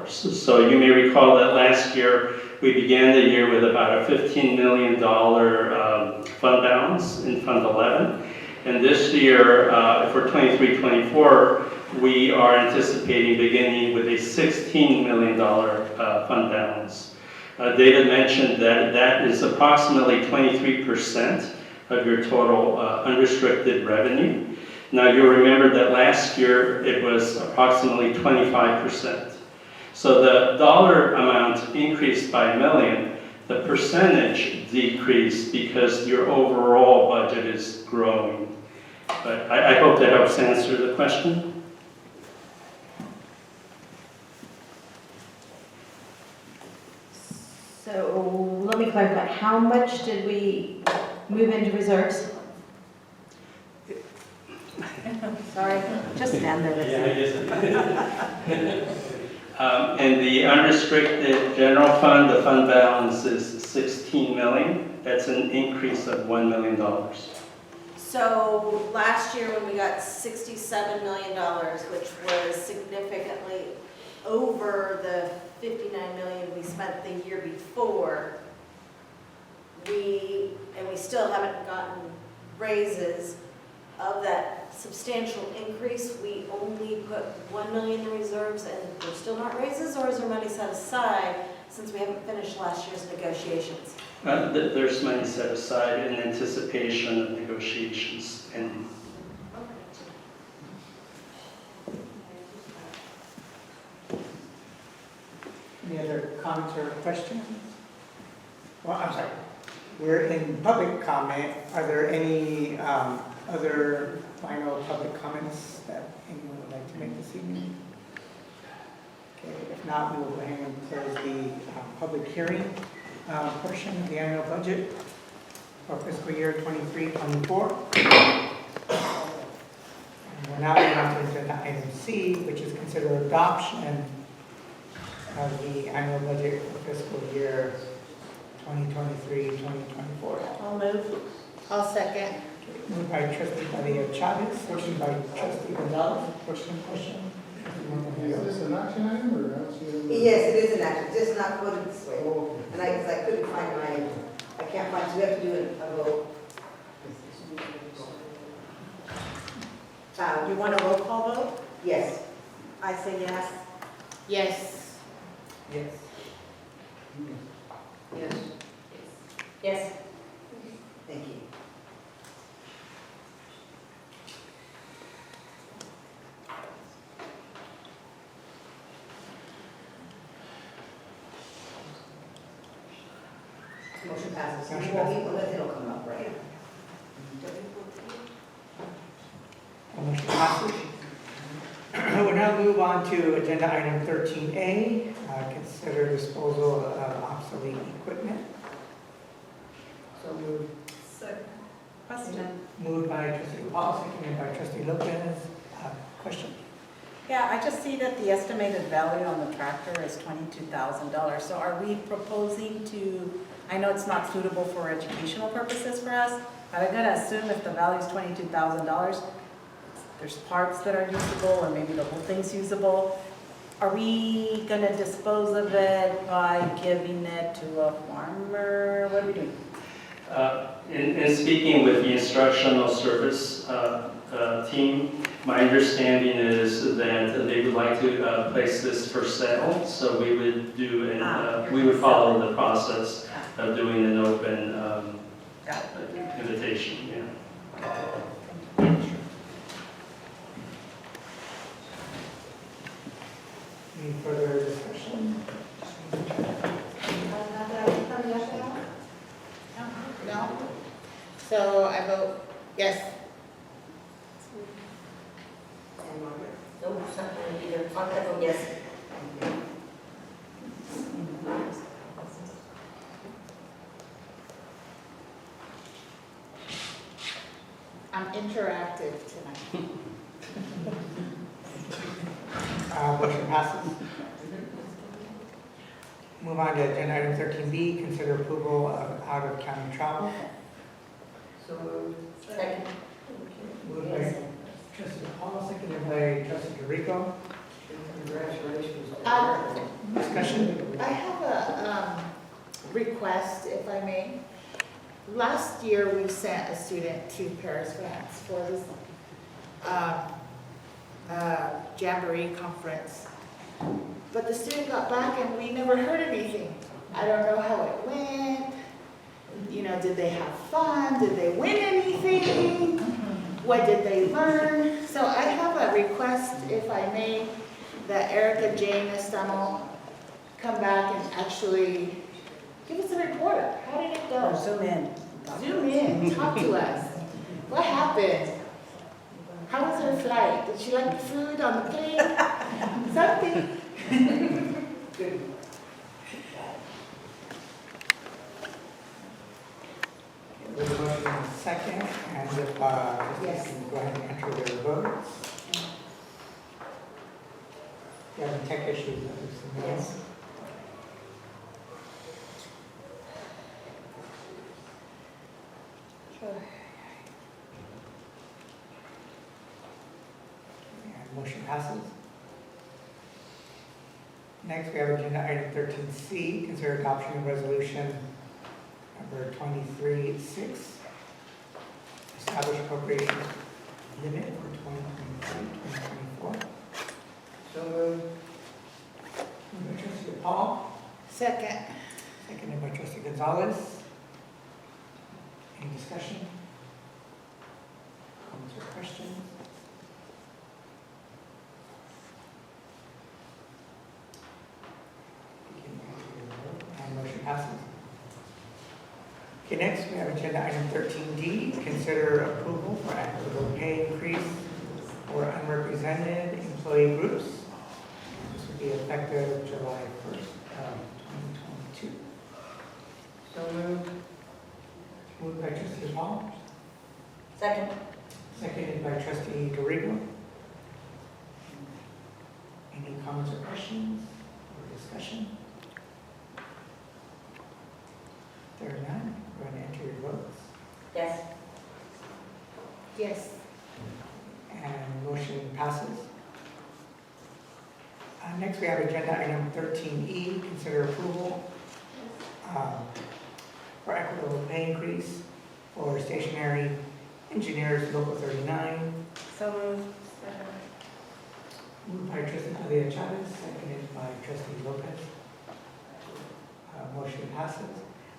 So you may recall that last year we began the year with about a $15 million fund balance in Fund 11. And this year, for 23-24, we are anticipating beginning with a $16 million fund balance. David mentioned that that is approximately 23% of your total unrestricted revenue. Now you'll remember that last year it was approximately 25%. So the dollar amount increased by $1 million, the percentage decreased because your overall budget is growing. But I hope that helps answer the question. So let me clarify, how much did we move into reserves? Sorry, just stand there. In the unrestricted general fund, the fund balance is $16 million. That's an increase of $1 million. So last year when we got $67 million, which was significantly over the $59 million we spent the year before, we still haven't gotten raises. Of that substantial increase, we only put $1 million in reserves and there's still not raises, or is there money set aside since we haven't finished last year's negotiations? There's money set aside in anticipation of negotiations. And Any other comments or questions? Well, I'm sorry. We're in public comment. Are there any other final public comments that anyone would like to make this evening? Okay, if not, we will go ahead and close the public hearing portion of the annual budget for fiscal year 23-24. We're now moving on to agenda item C, which is considered adoption of the annual budget for fiscal year 2023-2024. I'll move. I'll second. Moved by Trustee Padilla-Chavez, seconded by Trustee Gonzalez. Question? Is this an action item or not? Yes, it is an action, just not quoted this way. And I couldn't find I can't find, so we have to do a vote. You want a roll call vote? Yes. I say yes. Yes. Yes. Yes. Yes. Thank you. Motion passes. Motion passes. It'll come up, right? Motion passes. We'll now move on to agenda item 13A, consider disposal of obsolete equipment. So moved. Question. Moved by Trustee DePauw, seconded by Trustee Lopez. Question? Yeah, I just see that the estimated value on the tractor is $22,000. So are we proposing to, I know it's not suitable for educational purposes for us, but I'm gonna assume if the value is $22,000, there's parts that are usable or maybe the whole thing's usable. Are we gonna dispose of it by giving it to a farmer? What are we doing? In speaking with the instructional service team, my understanding is that they would like to place this for sale. So we would do we would follow the process of doing an open invitation. Yeah. No? So I vote yes. And Margaret? No, it's not going to be either. I vote yes. I'm interactive tonight. Motion passes. Move on to agenda item 13B, consider approval of out-of-county travel. So moved. Second. Moved by trustee DePauw, seconded by trustee Dorico. Congratulations. Discussion? I have a request, if I may. Last year, we sent a student to Paris, France for this Jamboree conference. But the student got back and we never heard anything. I don't know how it went. You know, did they have fun? Did they win anything? What did they learn? So I have a request, if I may, that Erica Jane Estamo come back and actually give us a report. How did it go? Zoom in. Zoom in, talk to us. What happened? How was her flight? Did she like the food on the plane? Something. Good. There's a motion and a second, and if Yes. can go ahead and enter their votes. You have any tech issues? Yes. And motion passes. Next, we have agenda item 13C, consider adoption of resolution number 23-6, establish appropriation limit for 2023-2024. So moved. Moved by trustee DePauw, Second. seconded by trustee Gonzalez. Any discussion? Comments or questions? And motion passes. Okay, next we have agenda item 13D, consider approval for equitable pay increase for unrepresented employee groups. This would be effective July 1st, 2022. So moved. Moved by trustee Paul, Second. seconded by trustee Dorigo. Any comments or questions or discussion? There are none. Go ahead and enter your votes. Yes. Yes. And motion passes. Next, we have agenda item 13E, consider approval for equitable pay increase for stationary engineers, local 39. So moved. Moved by trustee Padilla-Chavez, seconded by trustee Lopez. Motion passes.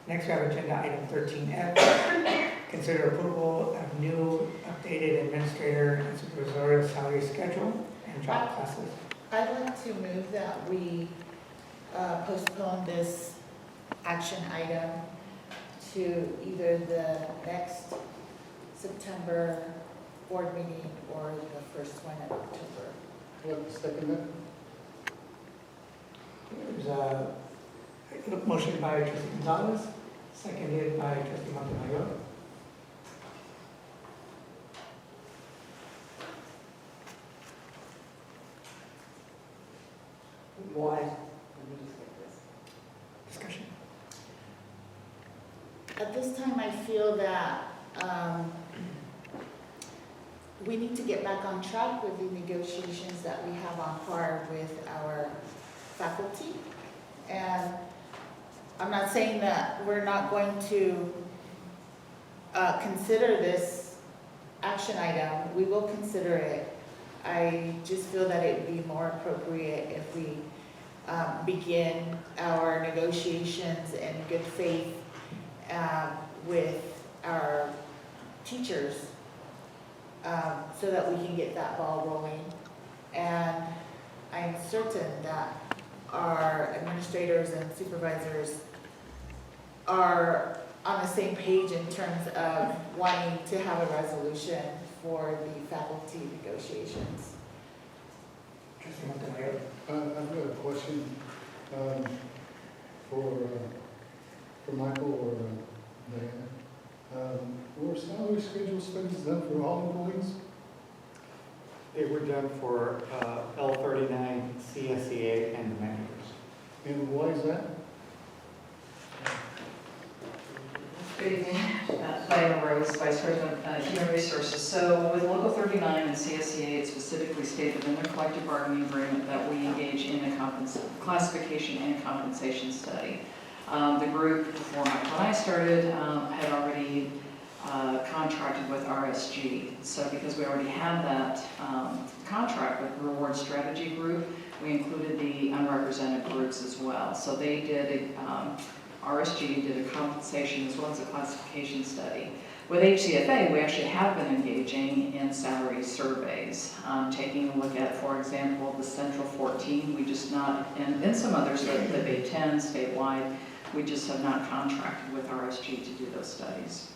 Next, we have agenda item 13F, consider approval of new updated administrator and supervisorial salary schedule and job classes. I'd like to move that we postpone this action item to either the next September board meeting or the first one in October. Second. There's a motion by trustee Gonzalez, seconded by trustee Montemayor. Why? Discussion. At this time, I feel that we need to get back on track with the negotiations that we have on par with our faculty. And I'm not saying that we're not going to consider this action item. We will consider it. I just feel that it would be more appropriate if we begin our negotiations in good faith with our teachers so that we can get that ball rolling. And I'm certain that our administrators and supervisors are on the same page in terms of wanting to have a resolution for the faculty negotiations. Trustee Montemayor. I've got a question for Michael or Diana. Were salary schedule studies done for all employees? They were done for L39, CSEA, and the managers. And why is that? Good evening, Diana Rose, Vice President, Human Resources. So with Local 39 and CSEA, it specifically stated in their collective bargaining agreement that we engage in a classification and compensation study. The group, before Michael and I started, had already contracted with RSG. So because we already had that contract with the Reward Strategy Group, we included the unrepresented groups as well. So they did RSG did a compensation as well as a classification study. With HCFA, we actually have been engaging in salary surveys, taking a look at, for example, the Central 14. We just not, and some others, like the Bay 10 statewide, we just have not contracted with RSG to do those studies.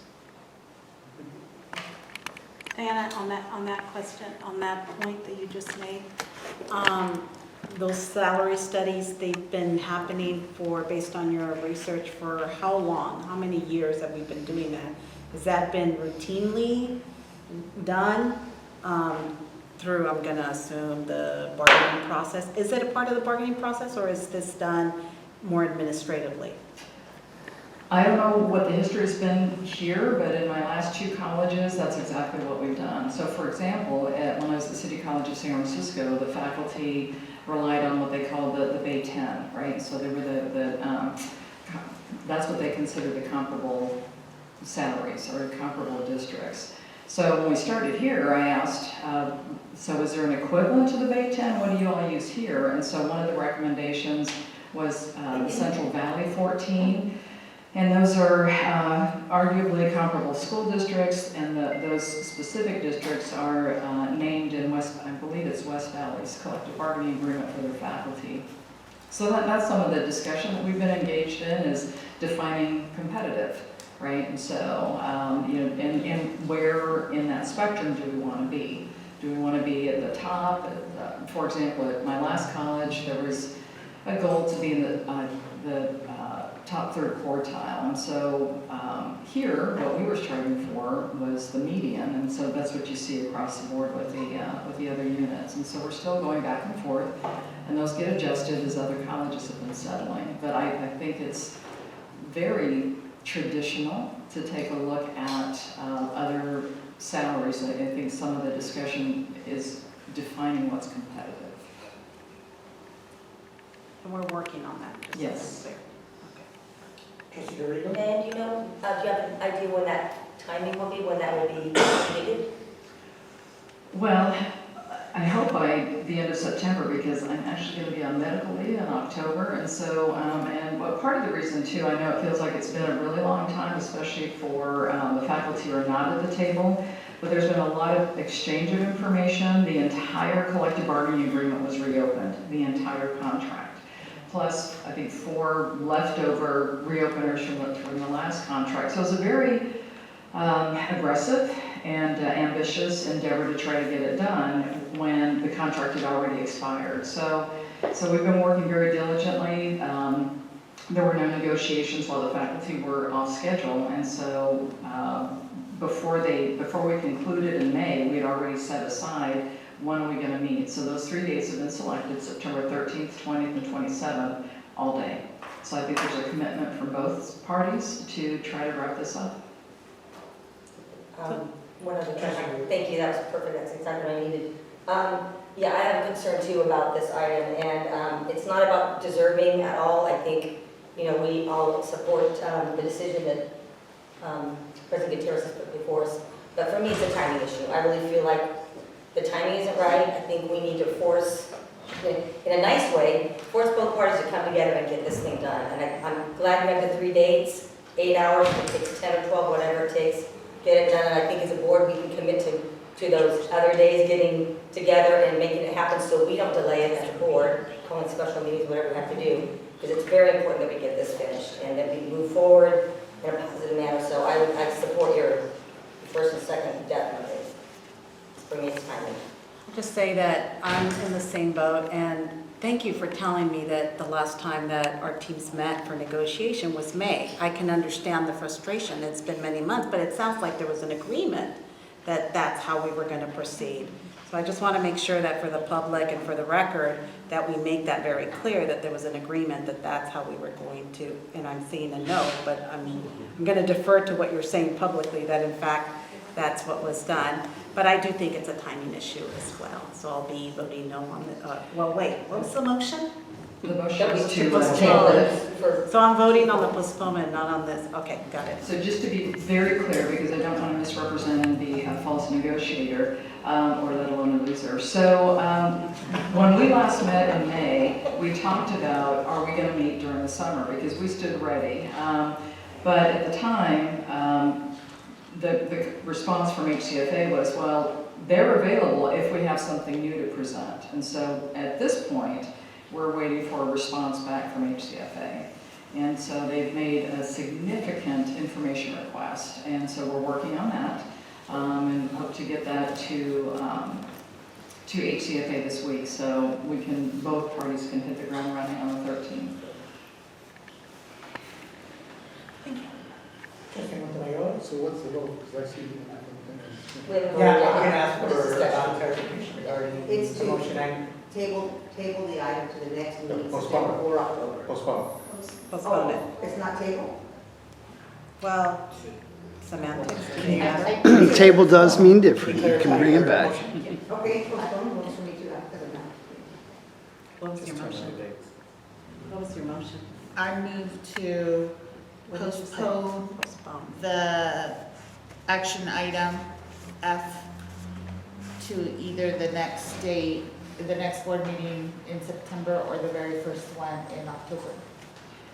Diana, on that question, on that point that you just made, those salary studies, they've been happening for, based on your research, for how long? How many years have we been doing that? Has that been routinely done through, I'm gonna assume, the bargaining process? Is it a part of the bargaining process, or is this done more administratively? I don't know what the history has been here, but in my last two colleges, that's exactly what we've done. So for example, when I was at City College of San Francisco, the faculty relied on what they called the Bay 10, right? So they were that's what they consider the comparable salaries or comparable districts. So when we started here, I asked, so is there an equivalent to the Bay 10? What do you all use here? And so one of the recommendations was the Central Valley 14. And those are arguably comparable school districts, and those specific districts are named in I believe it's West Valley's collective bargaining agreement for their faculty. So that's some of the discussion that we've been engaged in, is defining competitive, right? And so, and where in that spectrum do we want to be? Do we want to be at the top? For example, at my last college, there was a goal to be in the top third quartile, and so here what we were striving for was the median, and so that's what you see across the board with the other units. And so we're still going back and forth, and those get adjusted as other colleges have been settling. But I think it's very traditional to take a look at other salaries. I think some of the discussion is defining what's competitive. And we're working on that. just Yes. to be clear. Trustee Aurelio. And do you have an idea when that timing will be, when that will be completed? Well, I hope by the end of September, because I'm actually going to be on medical leave in October, and so, but part of the reason too, I know it feels like it's been a really long time, especially for the faculty who are not at the table, but there's been a lot of exchange of information. The entire collective bargaining agreement was reopened, the entire contract. Plus, I think 4 leftover reopeners from the last contract. So it was a very aggressive and ambitious endeavor to try to get it done when the contract had already expired. So we've been working very diligently. There were no negotiations while the faculty were off schedule, and so before we concluded in May, we had already set aside when are we going to meet. So those 3 dates have been selected, September 13th, 20th, and 27th, all day. So I think there's a commitment from both parties to try to wrap this up. One other question. Thank you, that was perfect, that's exactly what I needed. Yeah, I have a concern too about this item, and it's not about deserving at all. I think, we all support the decision that President Gutierrez has put before us, but for me, it's a timing issue. I really feel like the timing isn't right. I think we need to force, in a nice way, force both parties to come together and get this thing done. And I'm glad we have the 3 dates, 8 hours, if it takes 10 or 12, whatever it takes, get it done. And I think as a board, we can commit to those other days getting together and making it happen so we don't delay it as a board, calling special meetings, whatever we have to do. Because it's very important that we get this finished and that we move forward in a positive manner. So I support your first and second definitely. For me, it's timely. I'll just say that I'm in the same boat, and thank you for telling me that the last time that our teams met for negotiation was May. I can understand the frustration. It's been many months, but it sounds like there was an agreement that that's how we were going to proceed. So I just want to make sure that for the public and for the record, that we make that very clear, that there was an agreement that that's how we were going to, and I'm seeing a no, but I'm going to defer to what you're saying publicly, that in fact, that's what was done. But I do think it's a timing issue as well. So I'll be voting no on the, well, wait, what was the motion? The motion was to postpone. So I'm voting on the postponement, not on this. Okay, got it. So just to be very clear, because I don't want to misrepresent the false negotiator, or let alone a loser. So when we last met in May, we talked about, are we going to meet during the summer? Because we stood ready. But at the time, the response from HCFA was, well, they're available if we have something new to present. And so at this point, we're waiting for a response back from HCFA. And so they've made a significant information request. And so we're working on that and hope to get that to HCFA this week. So we can, both parties can hit the ground running on the 13th. So what's the vote? Because I see. Yeah, I can ask for clarification regarding It's the to motion. table the item to the next meeting, Postpone. September or October. Postpone. Postpone it. It's not table? Well, semantics. Table does mean different. You can bring it back. Okay, postpone works for me too, that doesn't matter. What was your motion? What was your motion? I move to What did you say? postpone the action item F to either the next date, the next board meeting in September or the very first one in October.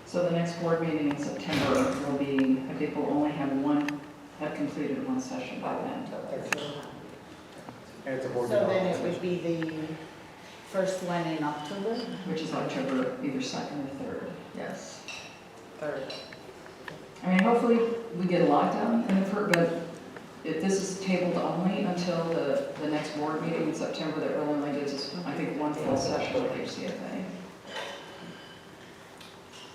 So the next board meeting in September will be, I think we'll only have completed one session by then. And it's a board. So then it would be the first one in October? Which is October either 2nd or 3rd, yes. 3rd. I mean, hopefully we get a lot done in the first, but if this is tabled only until the next board meeting in September, that really only gives us, I think, one full session with HCFA.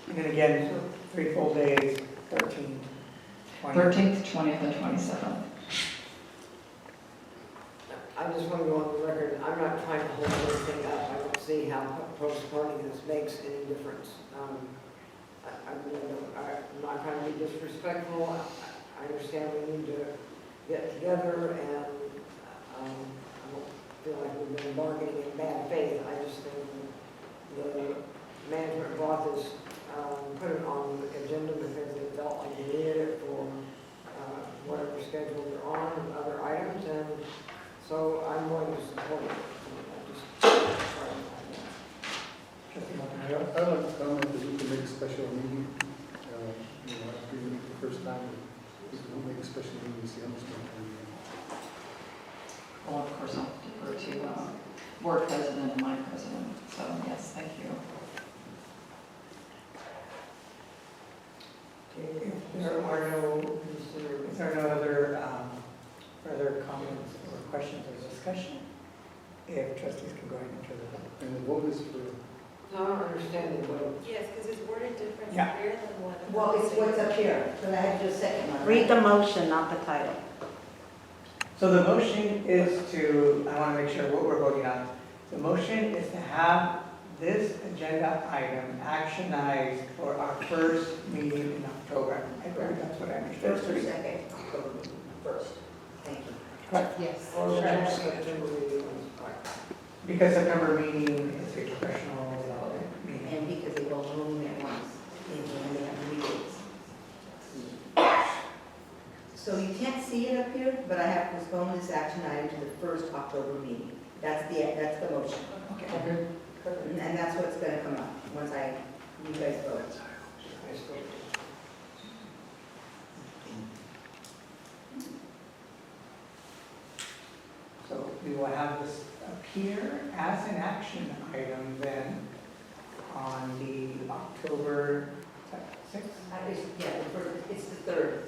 And then again, 3 full days, 13th, 20th. 13th, 20th, and 27th. I just want to go on the record, I'm not trying to hold anything up. I don't see how postponing this makes any difference. I'm not trying to be disrespectful. I understand we need to get together, and I don't feel like we've been bargaining in bad faith. I just think the management brought this, put it on the agenda because they felt like they needed it for whatever schedule they're on and other items, and so I'm going to support it. I'd like to comment that we can make a special meeting, after we meet the first time, we can make a special meeting to see how much time. Well, of course, I'll defer to board president and my president. So, yes, thank you. Okay, if there are no other further comments or questions or discussion, if trustees can go ahead and turn it over. And the vote is for. No, I don't understand the vote. Yes, because it's worded different Yeah. here than what. Well, it's what's up here, so I had to do a second one. Read the motion, not the title. So the motion is to, I want to make sure what we're voting on. The motion is to have this agenda item actionized for our first meeting in October. I believe that's what I understood. First or second, October, first. Thank you. Correct. Yes. Or the next September meeting. Because September meeting is a professional development meeting. And because they will room at once, and they have meetings. So you can't see it up here, but I have postponed this action item to the first October meeting. That's the motion. Okay. And that's what's gonna come up, once you guys vote. So we will have this appear as an action item then on the October It's the 3rd.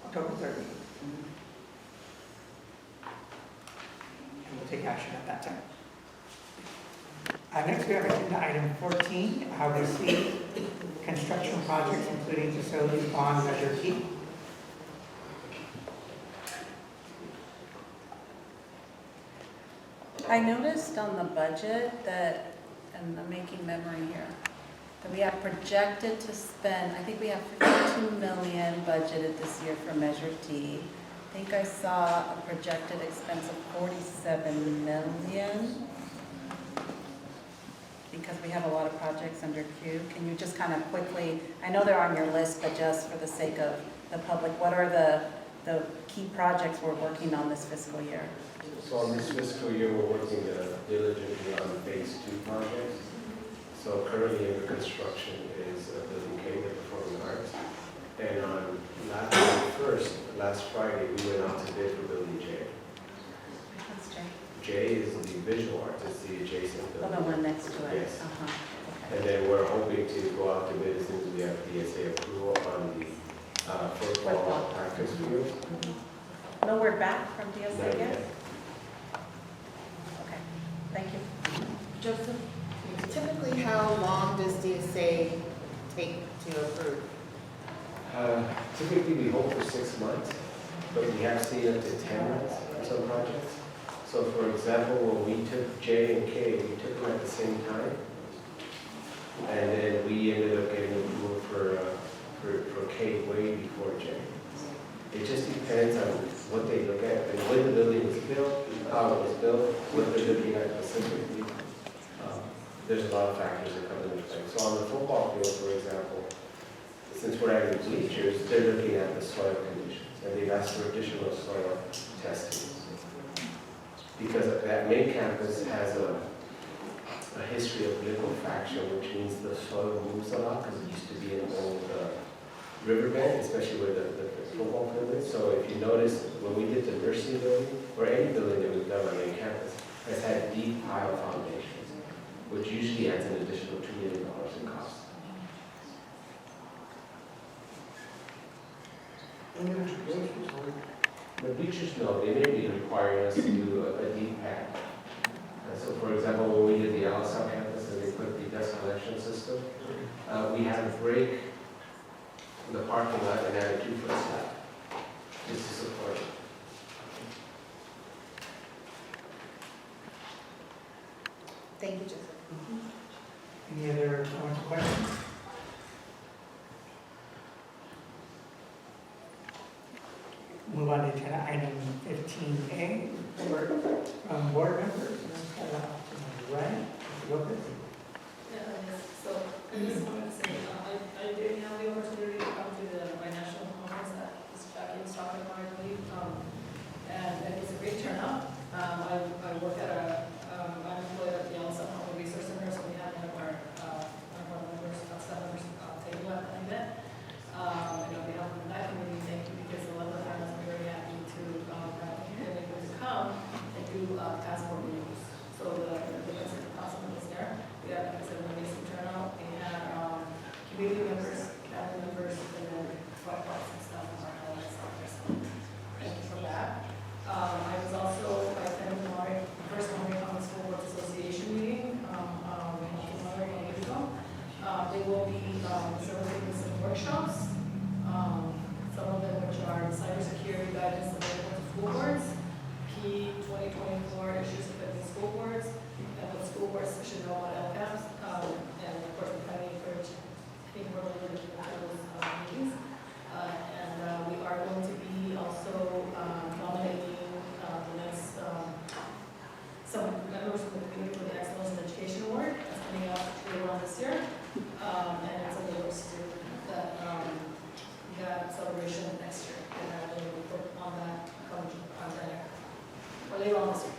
October 3rd. And we'll take action at that time. Next, we have agenda item 14, how to see construction projects, including facilities bond measure T. I noticed on the budget that, and I'm making memory here, that we have projected to spend, I think we have 52 million budgeted this year for Measure T. I think I saw a projected expense of 47 million because we have a lot of projects under Q. Can you just kind of quickly, I know they're on your list, but just for the sake of the public, what are the key projects we're working on this fiscal year? So on this fiscal year, we're working diligently on phase 2 projects. So currently under construction is Building K, the Performing Arts. And on last Friday, we went out to bid for Building J. That's J. J is the visual art, it's the adjacent Oh, building. the one next to it? Yes. Okay. And then we're hoping to go out to bid as soon as we have DSA approval on the football practice field. No word back from DSA Not yet? yet. Okay, thank you. Joseph, typically how long does DSA take to approve? Typically, we hope for 6 months, but we have seen up to 10 months for some projects. So for example, when we took J and K, we took them at the same time. And then we ended up getting approval for K way before J. It just depends on what they look at, and when the building was built, how it was built, what they're looking at specifically. There's a lot of factors that come into play. So on the football field, for example, since we're adding bleachers, they're looking at the soil conditions, and they've asked for additional soil testing. Because that main campus has a history of liquefaction, which means the soil moves a lot, because it used to be an old riverbed, especially where the football field is. So if you notice, when we did the nursing building, or any building that we've done on main campus, has had deep pile foundations, which usually adds an additional $2 million in cost. The bleachers, no, they may be requiring us to do a deep pad. So for example, when we did the Alazar campus and they put the dust collection system, we had to break the parking lot and add a 2-foot slab just to support it. Thank you, Joseph. Any other comments or questions? Move on to agenda item 15A, from board members. Right, Lopez. So I just wanted to say, I did have the opportunity to come to the financial conference that Jackie was talking about, I believe, and it's a great turnout. I work at I'm employed at the Alazar Resource Center, so we had one of our members, staff members, table at the event. And on behalf of that committee, thank you, because a lot of the times I'm very happy to come and do passport meetings. So the councilman is there. We had, like I said, an amazing turnout. We had community members, cabinet members, and then white box and stuff, and our highlights out there. So thank you for that. I attended the first Montemayor School Boards Association meeting in Montemayor a week ago. They will be facilitating some workshops, some of them which are cybersecurity guidance available to school boards, key 2024 issues affecting school boards, and what school boards should know about LCAPs, and of course, we kind of encourage people to look at those meetings. And we are going to be also nominating the next, some members of the community for the Excellence in Education Award. That's coming up later on this year. And it's on the list to that celebration next year. And I will report on that or later on this year.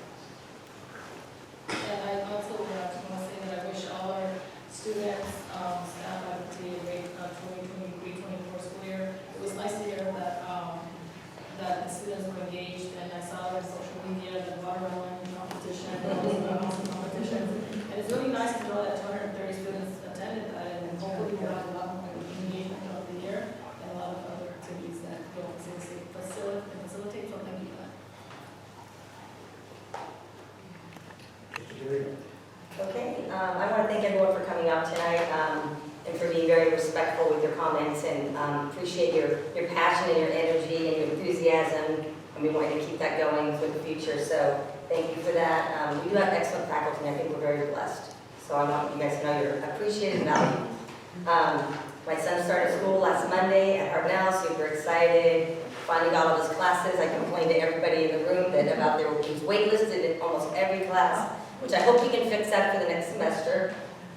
And I also want to say that I wish all our students, staff, faculty, a great 2023-24 school year. It was nice to hear that that the students were engaged, and I saw their social media, the watermelon competition, and all the awesome competitions. And it's really nice to know that 230 students attended that, and hopefully we'll have a lot more engagement enthusiasm, and we want to keep that going for the future. So thank you for that. We do have excellent faculty, and I think we're very blessed. So I want you guys to know you're appreciated and valued. My son started school last Monday at Hartnell, super excited. Finally got all his classes. I complained to everybody in the room that about there was waitlisted in almost every class, which I hope we can fix that for the next semester.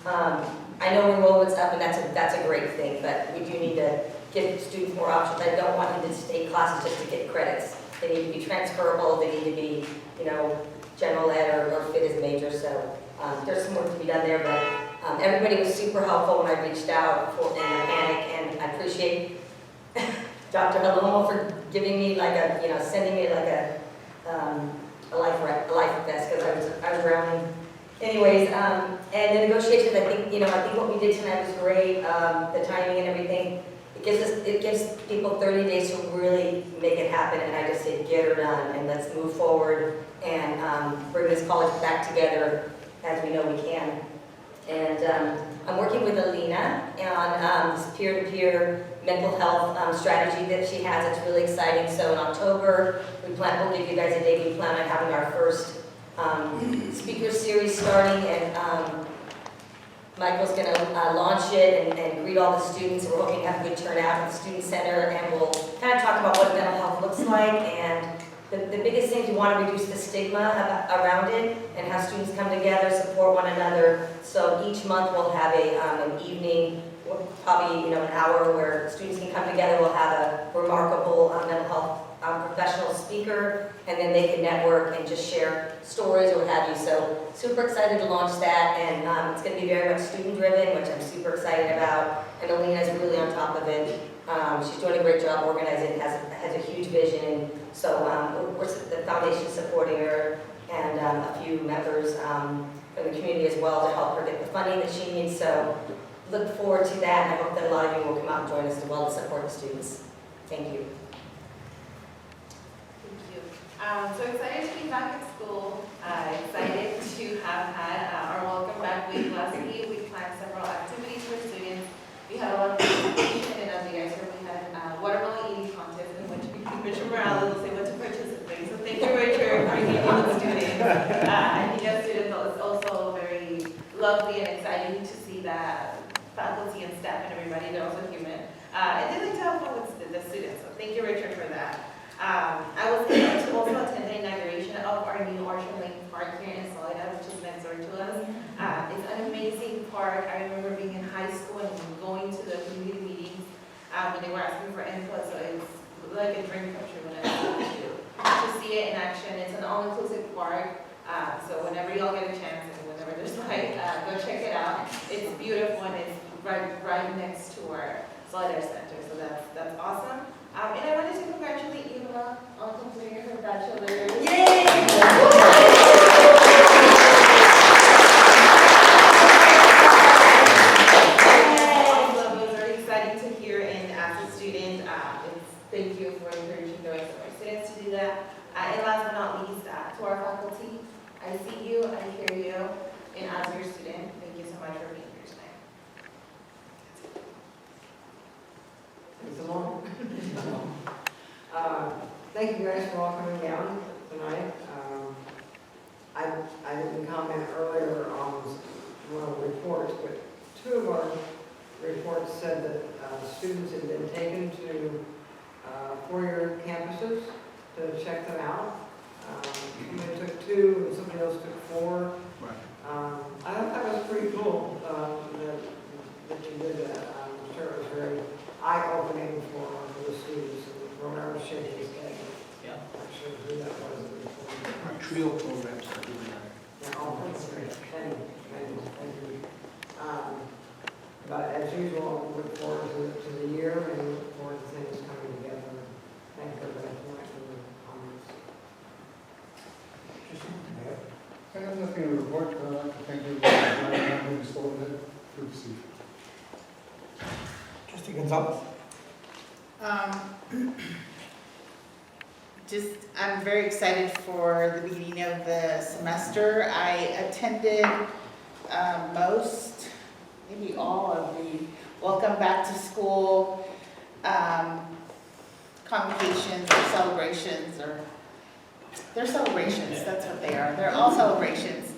I know enrollment's up, and that's a great thing, but we do need to give students more options. I don't want them to stay classes just to get credits. They need to be transferable. They need to be, you know, general ed or fit as major. So there's some work to be done there, but everybody was super helpful when I reached out in the panic, and I appreciate Dr. Halomo for giving me like a, you know, sending me like a life vest because I was drowning. Anyways, and the negotiations, I think what we did tonight was great. The timing and everything. It gives people 30 days to really make it happen, and I just say get her done and let's move forward and bring this college back together as we know we can. And I'm working with Alina on this peer-to-peer mental health strategy that she has. It's really exciting. So in October, we'll give you guys a date. We plan on having our first speaker series starting, and Michael's going to launch it and greet all the students. We're hoping to have a good turnout at the Student Center, and we'll kind of talk about what mental health looks like. And the biggest thing is we want to reduce the stigma around it and have students come together, support one another. So each month we'll have an evening, probably an hour where students can come together. We'll have a remarkable mental health professional speaker, and then they can network and just share stories or what have you. So super excited to launch that, and it's going to be very much student-driven, which I'm super excited about. And Alina's really on top of it. She's doing a great job organizing, has a huge vision. So we're the foundation supporting her, and a few members from the community as well to help her get the funding that she needs. So look forward to that, and I hope that a lot of you will come out and join us as well to support the students. Thank you. So excited to be back at school, excited to have had our welcome back week last week. We planned several activities for students. We had a lot of participation, and as you guys heard, we had a watermelon eating contest in which Commissioner Morales was able to participate. So thank you, Richard, for engaging with students. I think as students, it's also very lovely and exciting to see that faculty and staff and everybody, they're also human. And they like to have fun with the students. So thank you, Richard, for that. I was able to also attend the inauguration of our new Orchard Lane Park here in Soledad, which is next door to us. It's an amazing park. I remember being in high school and going to the community meetings when they were asking for input, so it's like a dream come true when I was to see it in action. It's an all-inclusive park, so whenever y'all get a chance and whenever there's light, go check it out. It's beautiful, and it's right next to our Soledad Center, so that's awesome. And I wanted to congratulate Irma on completing her bachelor's. Yay! Awesome. It was very exciting to hear, and as a student, thank you for encouraging the rest of our students to do that. And last but not least, to our faculty, I see you, I hear you, and as your student, thank you so much for being here tonight. Thanks a lot. Thank you guys for all coming down tonight. I didn't comment earlier on one of the reports, but two of our reports said that students had been taken to four-year campuses to check them out. Somebody took two, and somebody else took four. I thought that was pretty cool that you did that. I'm sure it was very eye-opening for the students, and Romero shaking his head. Yeah. Not sure who that was. Our trio programs are doing that. Yeah, all great. Thank you. But as usual, we look forward to the year and look forward to things coming together. Thank you very much for the comments. I have nothing to report, but I'd like to thank you for being so good. Good to see you. Trustee Gonzalez. I'm very excited for the beginning of the semester. I attended most, maybe all of the welcome back to school convocations or celebrations, or they're celebrations, that's what they are. They're all celebrations.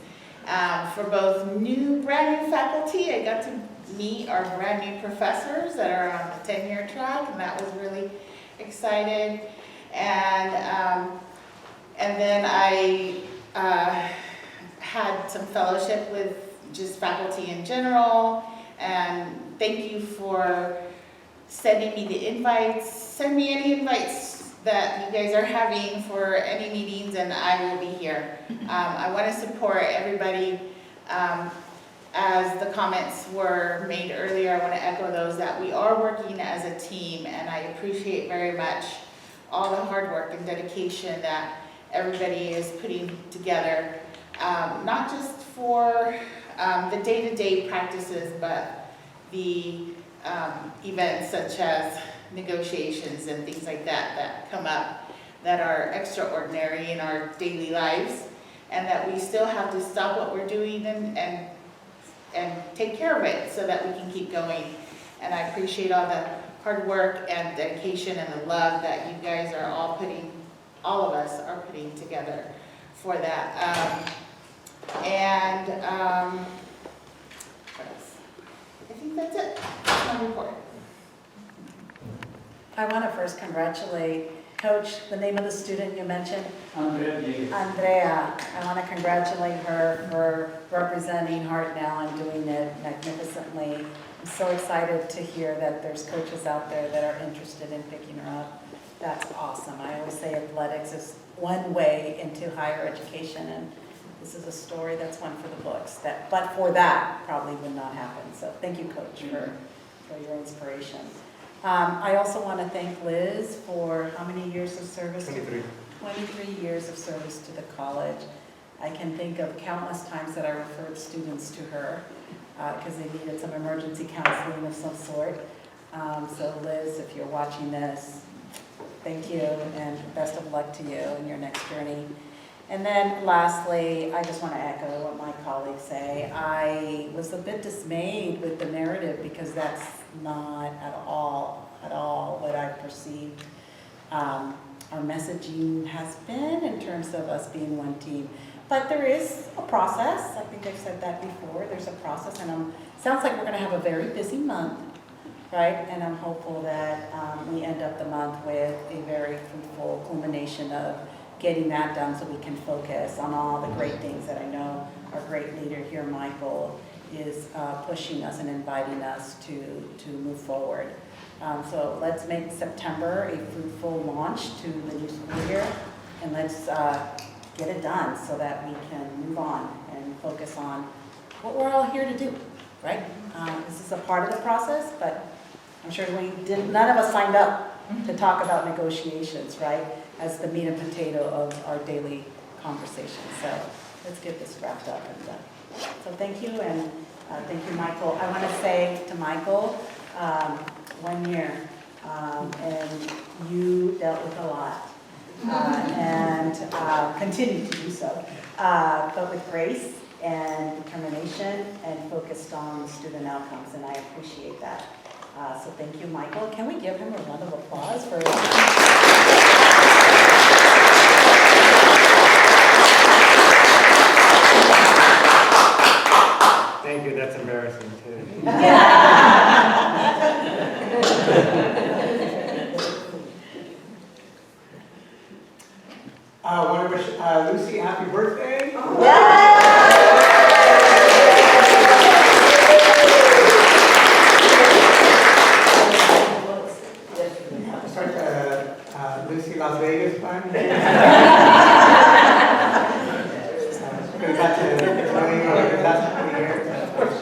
For both brand new faculty, I got to meet our brand new professors that are on the 10-year track, and that was really exciting. And then I had some fellowship with just faculty in general, and thank you for sending me the invites. Send me any invites that you guys are having for any meetings, and I will be here. I want to support everybody. As the comments were made earlier, I want to echo those that we are working as a team, and I appreciate very much all the hard work and dedication that everybody is putting together, not just for the day-to-day practices, but the events such as negotiations and things like that come up that are extraordinary in our daily lives, and that we still have to stop what we're doing and take care of it so that we can keep going. And I appreciate all the hard work and dedication and the love that you guys are all of us are putting together for that. What else? I think that's it. That's my report. I want to first congratulate Coach, the name of the student you mentioned? Andrea. I want to congratulate her for representing Hartnell and doing it magnificently. I'm so excited to hear that there's coaches out there that are interested in picking her up. That's awesome. I always say athletics is one way into higher education, and this is a story that's one for the books. But for that, probably would not happen. So thank you, Coach, for your inspiration. I also want to thank Liz for how many years of service? 23. 23 years of service to the college. I can think of countless times that I referred students to her because they needed some emergency counseling of some sort. So Liz, if you're watching this, thank you and best of luck to you in your next journey. And then lastly, I just want to echo what my colleagues say. I was a bit dismayed with the narrative because that's not at all what I perceived our messaging has been in terms of us being one team. But there is a process. I think I've said that before. There's a process, and sounds like we're going to have a very busy month, right? And I'm hopeful that we end up the month with a very fruitful culmination of getting that done so we can focus on all the great things that I know our great leader here, Michael, is pushing us and inviting us to move forward. So let's make September a fruitful launch to the new school year, and let's get it done so that we can move on and focus on what we're all here to do, right? This is a part of the process, but I'm sure none of us signed up to talk about negotiations, right? As the meat and potato of our daily conversation. So let's get this wrapped up and done. So thank you, and thank you, Michael. I want to say to Michael, 1 year, and you dealt with a lot, and continue to do so, but with grace and determination and focused on student outcomes, and I appreciate that. So thank you, Michael. Can we give him a round of applause for Thank you, that's embarrassing too. I want to wish Lucy happy birthday. Start Lucy Las Vegas fun.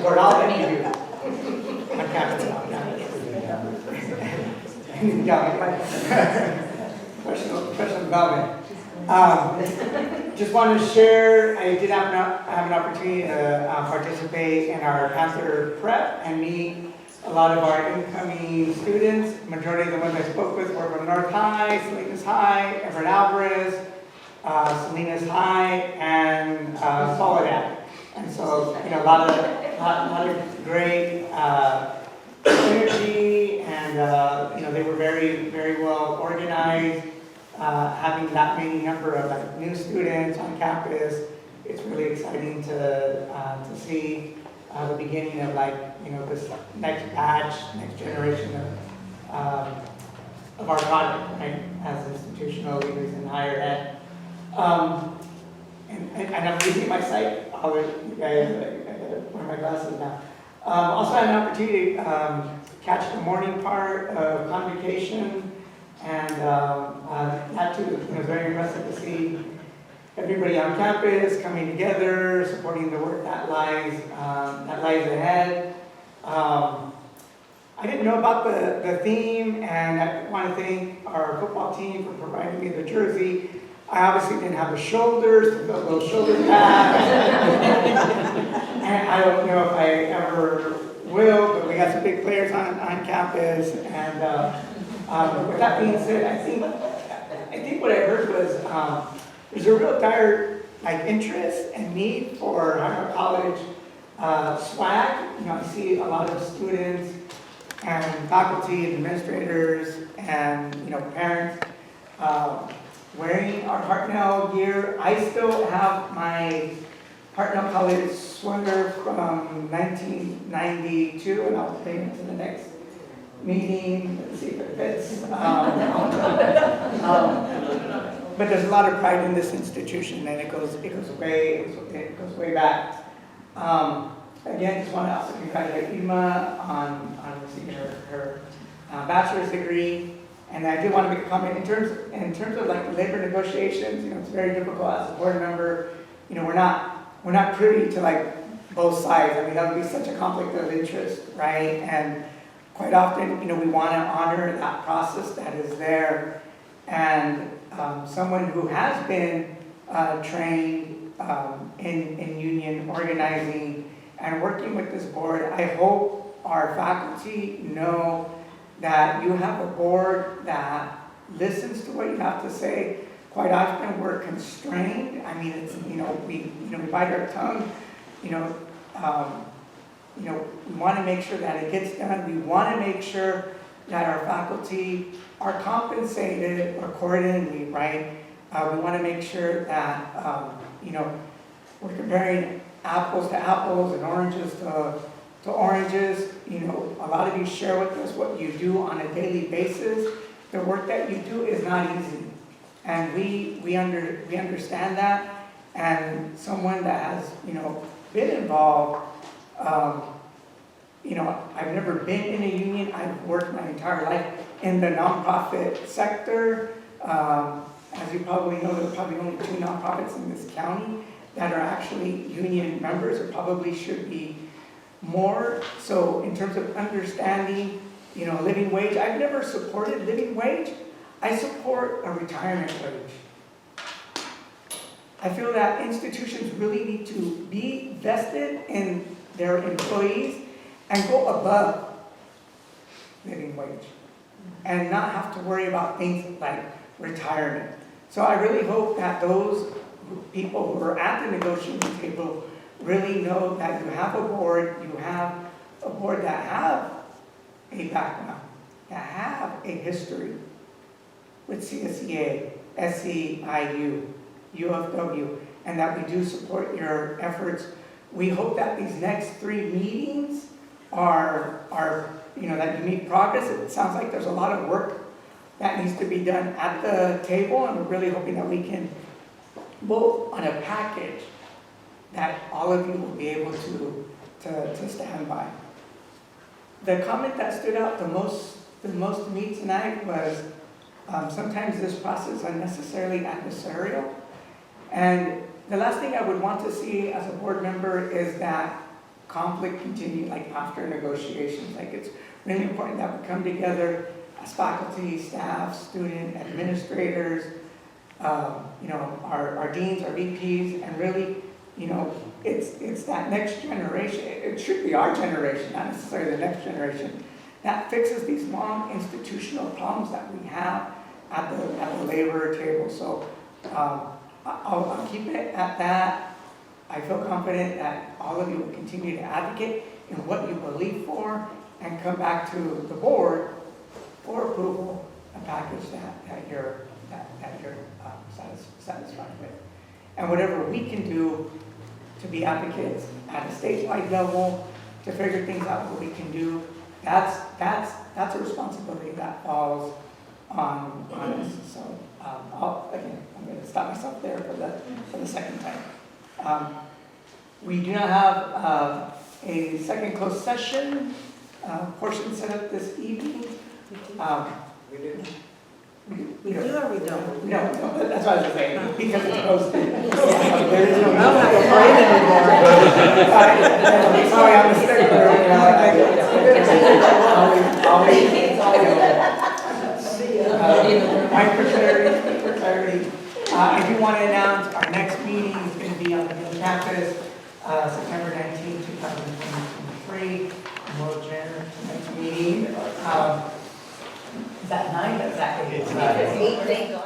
Lord, I'll let you do that. I'm captain now. Question development. Just wanted to share, I did have an opportunity to participate in our Panther Prep and meet a lot of our incoming students. Majority of the ones I spoke with were from North High, Salinas High, Everett Alvarez, Salinas High, and Soledad. And so, a lot of great energy and and, they were very, very well organized. Having that many number of like new students on campus, it's really exciting to see the beginning of this next batch, next generation of our project, right, as institutional leaders in higher ed. And I'm losing my sight. All of you guys, I gotta wear my glasses now. Also had an opportunity to catch the morning part of convocation, and that too was very impressive to see everybody on campus coming together, supporting the work that lies ahead. I didn't know about the theme, and I want to thank our football team for providing me the jersey. I obviously didn't have the shoulders to build those shoulder pads. And I don't know if I ever will, but we got some big players on campus. And with that being said, I think what I heard was there's a real dire interest and need for Hartnell College swag. I see a lot of students and faculty and administrators and parents wearing our Hartnell gear. I still have my Hartnell College sweater from 1992, and I'll bring it to the next meeting. Let's see if it fits. But there's a lot of pride in this institution, and it goes way back. Again, just want to also congratulate Irma on receiving her bachelor's degree. And I did want to make a comment in terms of labor negotiations. It's very difficult as a board member. We're not privy to both sides. I mean, that would be such a conflict of interest, right? And quite often, we want to honor that process that is there. And someone who has been trained in union organizing and working with this board, I hope our faculty know that you have a board that listens to what you have to say. Quite often we're constrained. I mean, it's, we bite our tongue. We want to make sure that it gets done. We want to make sure that our faculty are compensated accordingly, right? We want to make sure that, we're comparing apples to apples and oranges to oranges. A lot of you share with us what you do on a daily basis. The work that you do is not easy. And we understand that. And someone that has, been involved, I've never been in a union. I've worked my entire life in the nonprofit sector. As you probably know, there are probably only 2 nonprofits in this county that are actually union members, or probably should be more. So in terms of understanding, living wage, I've never supported living wage. I support a retirement wage. I feel that institutions really need to be vested in their employees and go above living wage and not have to worry about things like retirement. So I really hope that those people who are at the negotiating table really know that you have a board that have a background, that have a history with CSEA, SEIU, UFW, and that we do support your efforts. We hope that these next 3 meetings are that you make progress. It sounds like there's a lot of work that needs to be done at the table, and we're really hoping that we can vote on a package that all of you will be able to stand by. The comment that stood out the most to me tonight was sometimes this process is unnecessarily adversarial. And the last thing I would want to see as a board member is that conflict continue after negotiations. It's really important that we come together as faculty, staff, student, administrators, our deans, our VPs, and really, it's that next generation. It should be our generation, not necessarily the next generation, that fixes these long institutional problems that we have at the labor table. So I'll keep it at that. I feel confident that all of you will continue to advocate in what you believe for and come back to the board for approval a package that you're satisfied with. And whatever we can do to be advocates at a statewide level, to figure things out what we can do, that's a responsibility that falls on us. So I'm going to stop myself there for the second time. We do not have a second closed session portion set up this evening. We do. We do or we don't? No, that's what I was saying, because it's posted. There is no. I'm not afraid anymore. Sorry, I'm a stickler. For clarity, I do want to announce our next meeting is going to be on the campus, September 19, 2023. And we'll adjourn tonight's meeting. Is that 9? Exactly. It's 8, thank God.